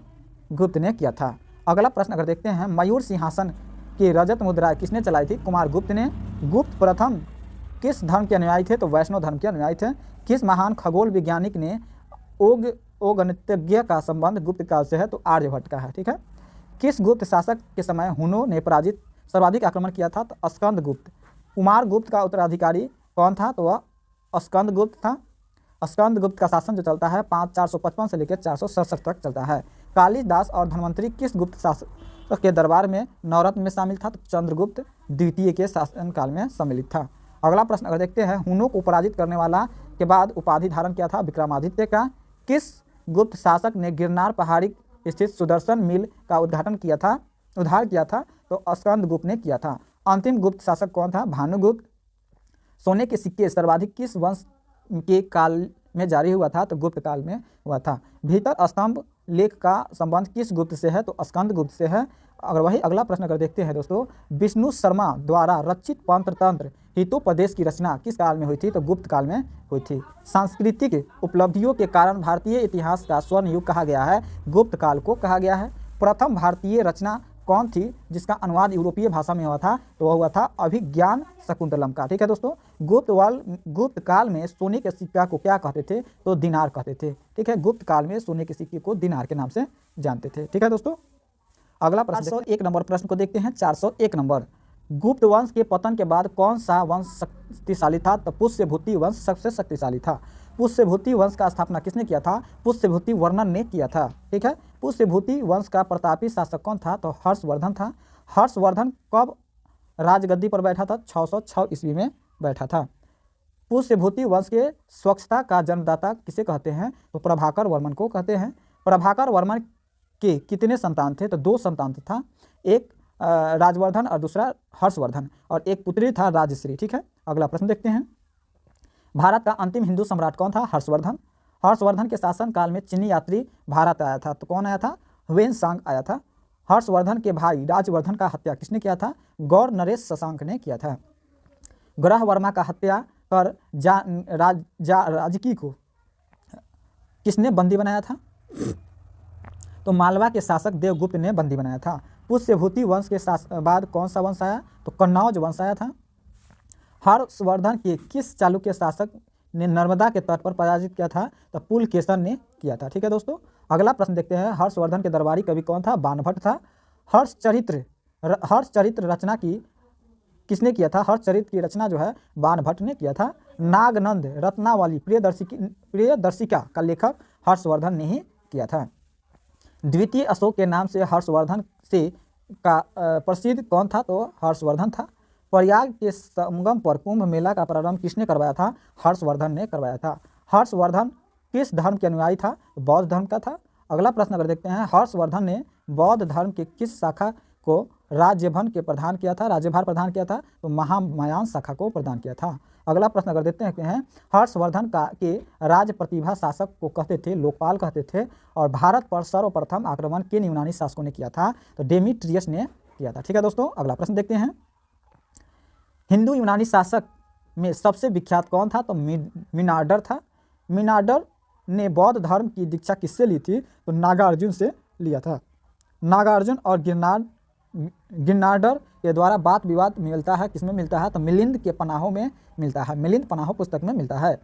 गुप्त ने किया था। अगला प्रश्न अगर देखते हैं, मयूर सिंहासन की रजत मुद्रा किसने चलाई थी? कुमार गुप्त ने। गुप्त प्रथम किस धर्म के अनुयायी थे? तो वैष्णव धर्म के अनुयायी थे। किस महान खगोल वैज्ञानिक ने गणितज्ञ का संबंध गुप्त काल से है? तो आर्यभट्ट का है। ठीक है, किस गुप्त शासक के समय हुनों ने सर्वाधिक आक्रमण किया था? तो स्कंदगुप्त। कुमार गुप्त का उत्तराधिकारी कौन था? तो वह स्कंदगुप्त था। स्कंदगुप्त का शासन जो चलता है 455 से लेकर 467 तक चलता है। कालिदास और धन्वंतरी किस गुप्त शासक के दरबार में 9 रत्न में शामिल था? तो चंद्रगुप्त द्वितीय के शासन काल में सम्मिलित था। अगला प्रश्न अगर देखते हैं, हुनों को पराजित करने वाला के बाद उपाधि धारण किया था विक्रमादित्य का। किस गुप्त शासक ने गिरनार पहाड़ी स्थित सुदर्शन मिल का उद्घाटन किया था, उद्धार किया था? तो स्कंदगुप्त ने किया था। अंतिम गुप्त शासक कौन था? भानुगुप्त। सोने के सिक्के सर्वाधिक किस वंश के काल में जारी हुआ था? तो गुप्त काल में हुआ था। भीतर स्तंभ लेख का संबंध किस गुप्त से है? तो स्कंदगुप्त से है। अगर वही अगला प्रश्न अगर देखते हैं दोस्तों, विष्णु शर्मा द्वारा रचित पंचतंत्र हितोपदेश की रचना किस काल में हुई थी? तो गुप्त काल में हुई थी। सांस्कृतिक उपलब्धियों के कारण भारतीय इतिहास का स्वर्ण युग कहा गया है? गुप्त काल को कहा गया है। प्रथम भारतीय रचना कौन थी जिसका अनुवाद यूरोपीय भाषा में हुआ था? तो वह हुआ था अभिज्ञान शकुंतलम का। ठीक है दोस्तों, गुप्त काल में सोने के सिक्का को क्या कहते थे? तो दिनार कहते थे। ठीक है, गुप्त काल में सोने के सिक्के को दिनार के नाम से जानते थे। ठीक है दोस्तों, अगला प्रश्न 401 नंबर प्रश्न को देखते हैं। 401 नंबर, गुप्त वंश के पतन के बाद कौन सा वंश शक्तिशाली था? तो पुष्यभूति वंश सबसे शक्तिशाली था। पुष्यभूति वंश का स्थापना किसने किया था? पुष्यभूति वर्णन ने किया था। ठीक है, पुष्यभूति वंश का प्रतापी शासक कौन था? तो हर्षवर्धन था। हर्षवर्धन कब राजगद्दी पर बैठा था? 606 ईस्वी में बैठा था। पुष्यभूति वंश के स्वच्छता का जन्मदाता किसे कहते हैं? तो प्रभाकर वर्मन को कहते हैं। प्रभाकर वर्मन के कितने संतान थे? तो 2 संतान था, एक राजवर्धन और दूसरा हर्षवर्धन, और एक पुत्री था राजश्री। ठीक है, अगला प्रश्न देखते हैं। भारत का अंतिम हिंदू सम्राट कौन था? हर्षवर्धन। हर्षवर्धन के शासन काल में चीनी यात्री भारत आया था, तो कौन आया था? ह्वेनसांग आया था। हर्षवर्धन के भाई राजवर्धन का हत्या किसने किया था? गौर नरेश शशांक ने किया था। ग्रह वर्मा का हत्या कर राजकी को किसने बंदी बनाया था? तो मालवा के शासक देवगुप्त ने बंदी बनाया था। पुष्यभूति वंश के बाद कौन सा वंश आया? तो कन्नौज वंश आया था। हर्षवर्धन के किस चालुक्य शासक ने नर्मदा के तट पर पराजित किया था? तो पुलकेशन ने किया था। ठीक है दोस्तों, अगला प्रश्न देखते हैं। हर्षवर्धन के दरबारी कवि कौन था? बाणभट्ट था। हर्षचरित्र रचना की किसने किया था? हर्षचरित्र की रचना जो है बाणभट्ट ने किया था। नागनंद रत्नावली प्रियदर्शिका का लेखक हर्षवर्धन ने ही किया था। द्वितीय अशोक के नाम से हर्षवर्धन से का प्रसिद्ध कौन था? तो हर्षवर्धन था। प्रयाग के संगम पर कुंभ मेला का प्रारंभ किसने करवाया था? हर्षवर्धन ने करवाया था। हर्षवर्धन किस धर्म के अनुयायी था? बौद्ध धर्म का था। अगला प्रश्न अगर देखते हैं, हर्षवर्धन ने बौद्ध धर्म के किस शाखा को राज्यभार प्रदान किया था? तो महायान शाखा को प्रदान किया था। अगला प्रश्न अगर देखते हैं, हर्षवर्धन के राज प्रतिभा शासक को कहते थे? लोकपाल कहते थे। और भारत पर सर्वप्रथम आक्रमण किन यूनानी शासकों ने किया था? तो डेमेट्रियस ने किया था। ठीक है दोस्तों, अगला प्रश्न देखते हैं। हिंदू यूनानी शासक में सबसे विख्यात कौन था? तो मिनार्डर था। मिनार्डर ने बौद्ध धर्म की दीक्षा किससे ली थी? तो नागार्जुन से लिया था। नागार्जुन और गिरनार्डर के द्वारा वाद विवाद मिलता है, किसमें मिलता है? तो मिलिंद के पनाहों में मिलता है। मिलिंद पनाहो पुस्तक में मिलता है।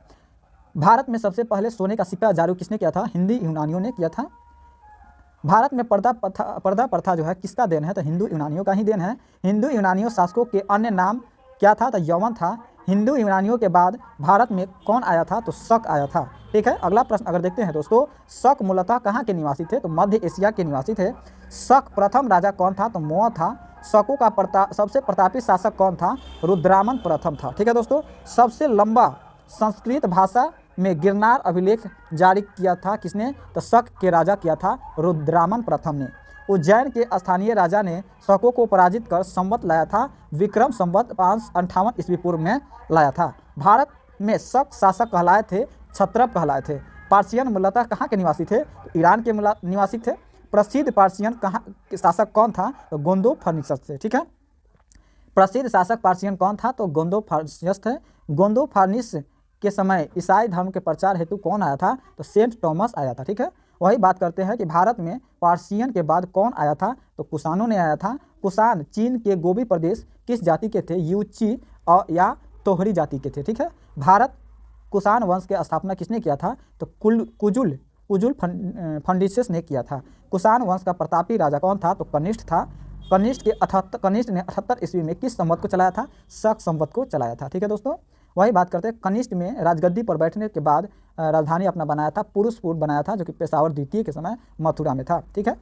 भारत में सबसे पहले सोने का सिक्का जारी किसने किया था? हिंदी यूनानियों ने किया था। भारत में पर्दा प्रथा जो है किसका देन है? तो हिंदू यूनानियों का ही देन है। हिंदू यूनानियों शासकों के अन्य नाम क्या था? तो यवन था। हिंदू यूनानियों के बाद भारत में कौन आया था? तो शक आया था। ठीक है, अगला प्रश्न अगर देखते हैं दोस्तों, शक मूलतः कहाँ के निवासी थे? तो मध्य एशिया के निवासी थे। शक प्रथम राजा कौन था? तो मोआ था। शकों का सबसे प्रतापी शासक कौन था? रुद्रामन प्रथम था। ठीक है दोस्तों, सबसे लंबा संस्कृत भाषा में गिरनार अभिलेख जारी किया था किसने? तो शक के राजा किया था, रुद्रामन प्रथम ने। उज्जैन के स्थानीय राजा ने शकों को पराजित कर संवत लाया था। विक्रम संवत 558 ईस्वी पूर्व में लाया था। भारत में शक शासक कहलाए थे, क्षत्रप कहलाए थे। पार्सियन मूलतः कहाँ के निवासी थे? तो ईरान के निवासी थे। प्रसिद्ध पार्सियन कहाँ के शासक कौन था? तो गोंदो फर्निसस थे। ठीक है, प्रसिद्ध शासक पार्सियन कौन था? तो गोंदो फार्निस थे। गोंदो फार्निस के समय ईसाई धर्म के प्रचार हेतु कौन आया था? तो सेंट थॉमस आया था। ठीक है, वही बात करते हैं कि भारत में पार्सियन के बाद कौन आया था? तो कुषाणों ने आया था। कुषाण चीन के गोबी प्रदेश किस जाति के थे? यूची या तोहरी जाति के थे। ठीक है, भारत कुषाण वंश के स्थापना किसने किया था? तो कुजुल फंडिसिस ने किया था। कुषाण वंश का प्रतापी राजा कौन था? तो कनिष्ठ था। कनिष्ठ ने 78 ईस्वी में किस संवत को चलाया था? शक संवत को चलाया था। ठीक है दोस्तों, वही बात करते हैं। कनिष्ठ में राजगद्दी पर बैठने के बाद राजधानी अपना बनाया था, पुरुषपुर बनाया था, जो कि पेशावर द्वितीय के समय मथुरा में था। ठीक है,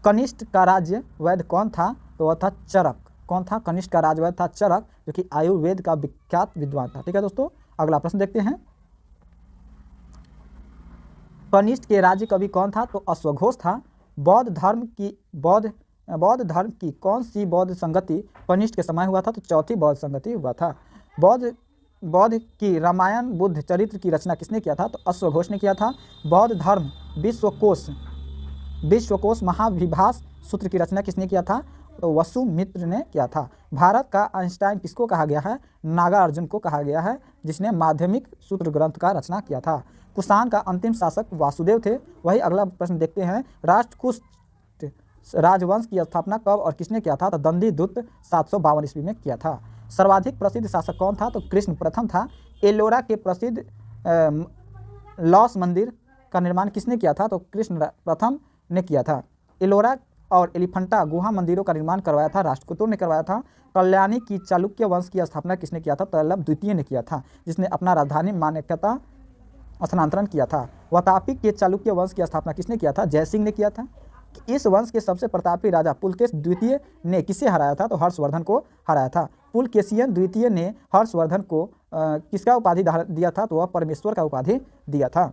कनिष्ठ का राज्य वैद्य कौन था? तो वह था चरक। कौन था? कनिष्ठ का राजवैद्य था चरक, जो कि आयुर्वेद का विख्यात विद्वान था। ठीक है दोस्तों, अगला प्रश्न देखते हैं। कनिष्ठ के राज्य कवि कौन था? तो अश्वघोष था। बौद्ध धर्म की कौन सी बौद्ध संगति कनिष्ठ के समय हुआ था? तो चौथी बौद्ध संगति हुआ था। बौद्ध की रामायण बुद्ध चरित्र की रचना किसने किया था? तो अश्वघोष ने किया था। बौद्ध धर्म विश्वकोश महाविभास सूत्र की रचना किसने किया था? तो वसुमित्र ने किया था। भारत का आइंस्टाइन किसको कहा गया है? नागार्जुन को कहा गया है, जिसने माध्यमिक सूत्र ग्रंथ का रचना किया था। कुषाण का अंतिम शासक वासुदेव थे। वही अगला प्रश्न देखते हैं, राष्ट्रकूट राजवंश की स्थापना कब और किसने किया था? तो दंडीदुत्त 752 ईस्वी में किया था। सर्वाधिक प्रसिद्ध शासक कौन था? तो कृष्ण प्रथम था। एलोरा के प्रसिद्ध लॉस मंदिर का निर्माण किसने किया था? तो कृष्ण प्रथम ने किया था। एलोरा और एलिफेंटा गुहा मंदिरों का निर्माण करवाया था राष्ट्रकूटों ने करवाया था। कल्याणी की चालुक्य वंश की स्थापना किसने किया था? तल्लब द्वितीय ने किया था, जिसने अपना राजधानी मान्यता स्थानांतरण किया था। वातापी के चालुक्य वंश की स्थापना किसने किया था? जयसिंह ने किया था। इस वंश के सबसे प्रतापी राजा पुलकेश द्वितीय ने किसे हराया था? तो हर्षवर्धन को हराया था। पुलकेशियन द्वितीय ने हर्षवर्धन को किसका उपाधि दिया था? तो वह परमेश्वर का उपाधि दिया था।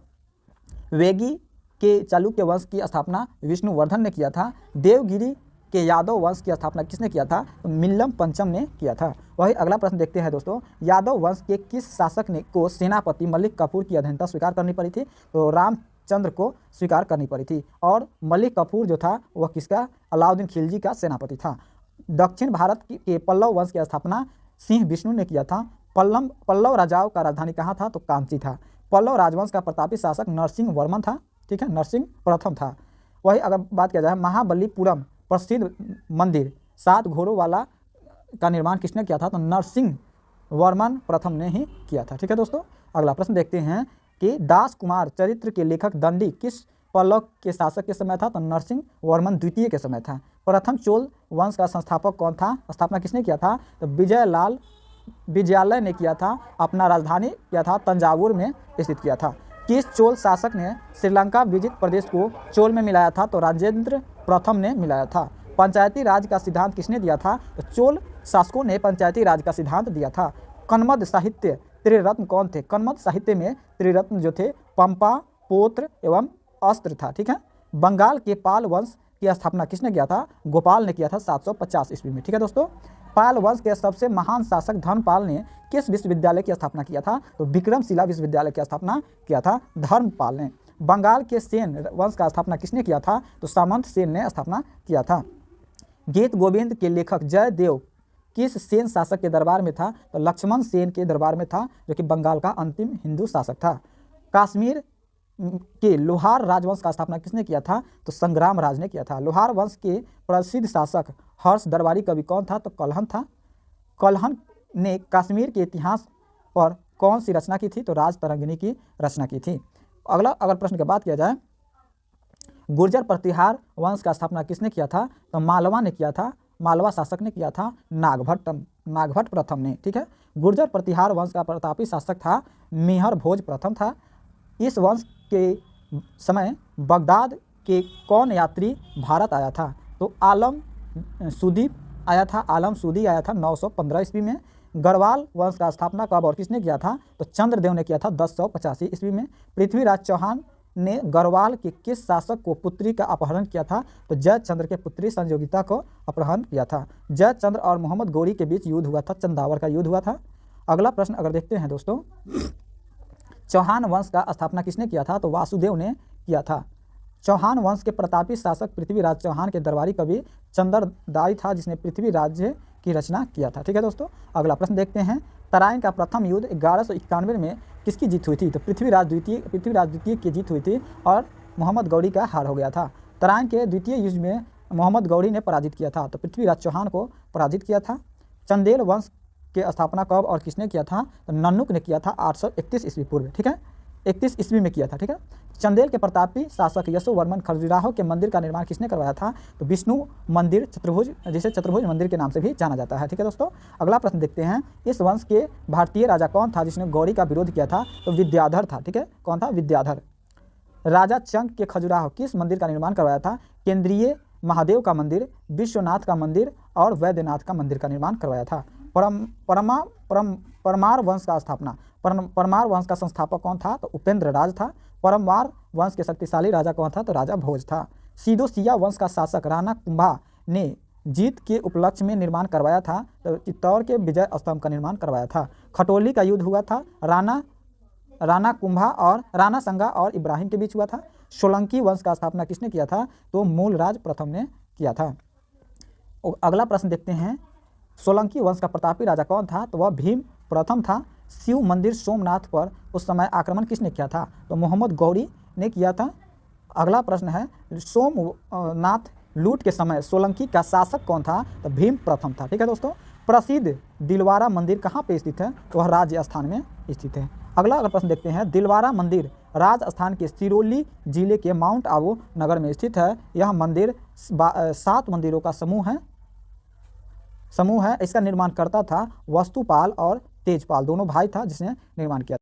वेगी के चालुक्य वंश की स्थापना विष्णुवर्धन ने किया था। देवगिरी के यादव वंश की स्थापना किसने किया था? तो मिल्लम पंचम ने किया था। वही अगला प्रश्न देखते हैं दोस्तों, यादव वंश के किस शासक ने को सेनापति मलिक कफूर की अधीनता स्वीकार करनी पड़ी थी? तो रामचंद्र को स्वीकार करनी पड़ी थी। और मलिक कफूर जो था वह किसका? अलाउद्दीन खिलजी का सेनापति था। दक्षिण भारत के पल्लव वंश की स्थापना सिंह विष्णु ने किया था। पल्लव राजाओं का राजधानी कहाँ था? तो कांची था। पल्लव राजवंश का प्रतापी शासक नरसिंह वर्मन था। ठीक है, नरसिंह प्रथम था। वही अगर बात किया जाए, महाबलीपुरम प्रसिद्ध मंदिर 7 घोड़ों वाला का निर्माण किसने किया था? तो नरसिंह वर्मन प्रथम ने ही किया था। ठीक है दोस्तों, अगला प्रश्न देखते हैं कि दास कुमार चरित्र के लेखक दंडी किस पल्लव के शासक के समय था? तो नरसिंह वर्मन द्वितीय के समय था। प्रथम चोल वंश का संस्थापक कौन था? स्थापना किसने किया था? तो विजयालय ने किया था। अपना राजधानी किया था तंजावुर में स्थित किया था। किस चोल शासक ने श्रीलंका विजित प्रदेश को चोल में मिलाया था? तो राजेंद्र प्रथम ने मिलाया था। पंचायती राज का सिद्धांत किसने दिया था? तो चोल शासकों ने पंचायती राज का सिद्धांत दिया था। कन्नड़ साहित्य त्रिरत्न कौन थे? कन्नड़ साहित्य में त्रिरत्न जो थे पंपा, पोत्र एवं अस्त्र था। ठीक है, बंगाल के पाल वंश की स्थापना किसने किया था? गोपाल ने किया था 750 ईस्वी में। ठीक है दोस्तों, पाल वंश के सबसे महान शासक धर्मपाल ने किस विश्वविद्यालय की स्थापना किया था? तो विक्रमशिला विश्वविद्यालय की स्थापना किया था धर्मपाल ने। बंगाल के सेन वंश का स्थापना किसने किया था? तो सामंत सेन ने स्थापना किया था। गीत गोविंद के लेखक जयदेव किस सेन शासक के दरबार में था? तो लक्ष्मण सेन के दरबार में था, जो कि बंगाल का अंतिम हिंदू शासक था। कश्मीर के लोहार राजवंश का स्थापना किसने किया था? तो संग्राम राज ने किया था। लोहार वंश के प्रसिद्ध शासक हर्ष दरबारी कवि कौन था? तो कल्हण था। कल्हण ने कश्मीर के इतिहास पर कौन सी रचना की थी? तो राज तरंगिणी की रचना की थी। अगला अगर प्रश्न की बात किया जाए, गुर्जर प्रतिहार वंश का स्थापना किसने किया था? तो मालवा ने किया था। मालवा शासक ने किया था नागभट्ट प्रथम ने। ठीक है, गुर्जर प्रतिहार वंश का प्रतापी शासक था मिहर भोज प्रथम था। इस वंश के समय बगदाद के कौन यात्री भारत आया था? तो आलम सूदी आया था 915 ईस्वी में। गढ़वाल वंश का स्थापना कब और किसने किया था? तो चंद्रदेव ने किया था 1085 ईस्वी में। पृथ्वीराज चौहान ने गढ़वाल के किस शासक को पुत्री का अपहरण किया था? तो जयचंद्र के पुत्री संयोगिता को अपहरण किया था। जयचंद्र और मोहम्मद गौरी के बीच युद्ध हुआ था, चंदावर का युद्ध हुआ था। अगला प्रश्न अगर देखते हैं दोस्तों, चौहान वंश का स्थापना किसने किया था? तो वासुदेव ने किया था। चौहान वंश के प्रतापी शासक पृथ्वीराज चौहान के दरबारी कवि चंद्रदाई था, जिसने पृथ्वी राज्य की रचना किया था। ठीक है दोस्तों, अगला प्रश्न देखते हैं, तराइन का प्रथम युद्ध 1191 में किसकी जीत हुई थी? तो पृथ्वीराज द्वितीय की जीत हुई थी और मोहम्मद गौरी का हार हो गया था। तराइन के द्वितीय युद्ध में मोहम्मद गौरी ने पराजित किया था, तो पृथ्वीराज चौहान को पराजित किया था। चंदेल वंश की स्थापना कब और किसने किया था? तो नन्नुक ने किया था 831 ईस्वी पूर्व। ठीक है, 31 ईस्वी में किया था। ठीक है, चंदेल के प्रतापी शासक यशोवर्मन खजुराहो के मंदिर का निर्माण किसने करवाया था? तो विष्णु मंदिर चतुर्भुज, जिसे चतुर्भुज मंदिर के नाम से भी जाना जाता है। ठीक है दोस्तों, अगला प्रश्न देखते हैं, इस वंश के भारतीय राजा कौन था जिसने गौरी का विरोध किया था? तो विद्याधर था। ठीक है, कौन था? विद्याधर। राजा चंक के खजुराहो किस मंदिर का निर्माण करवाया था? केंद्रीय महादेव का मंदिर, विश्वनाथ का मंदिर और वैद्यनाथ का मंदिर का निर्माण करवाया था। परमार वंश का स्थापना, परमार वंश का संस्थापक कौन था? तो उपेंद्र राज था। परमार वंश के शक्तिशाली राजा कौन था? तो राजा भोज था। सीदोसिया वंश का शासक राणा कुंभा ने जीत के उपलक्ष्य में निर्माण करवाया था, तो चित्तौड़ के विजय स्तंभ का निर्माण करवाया था। खटोली का युद्ध हुआ था, राणा कुंभा और राणा संगा और इब्राहिम के बीच हुआ था। सोलंकी वंश का स्थापना किसने किया था? तो मूलराज प्रथम ने किया था। अगला प्रश्न देखते हैं, सोलंकी वंश का प्रतापी राजा कौन था? तो वह भीम प्रथम था। शिव मंदिर सोमनाथ पर उस समय आक्रमण किसने किया था? तो मोहम्मद गौरी ने किया था। अगला प्रश्न है, सोमनाथ लूट के समय सोलंकी का शासक कौन था? तो भीम प्रथम था। ठीक है दोस्तों। प्रसिद्ध दिलवारा मंदिर कहाँ पे स्थित है? तो वह राजस्थान में स्थित है। अगला प्रश्न देखते हैं, दिलवारा मंदिर राजस्थान के सिरोली जिले के माउंट आबू नगर में स्थित है। यह मंदिर 7 मंदिरों का समूह है। इसका निर्माण करता था वस्तुपाल और तेजपाल, दोनों भाई था जिसने निर्माण किया।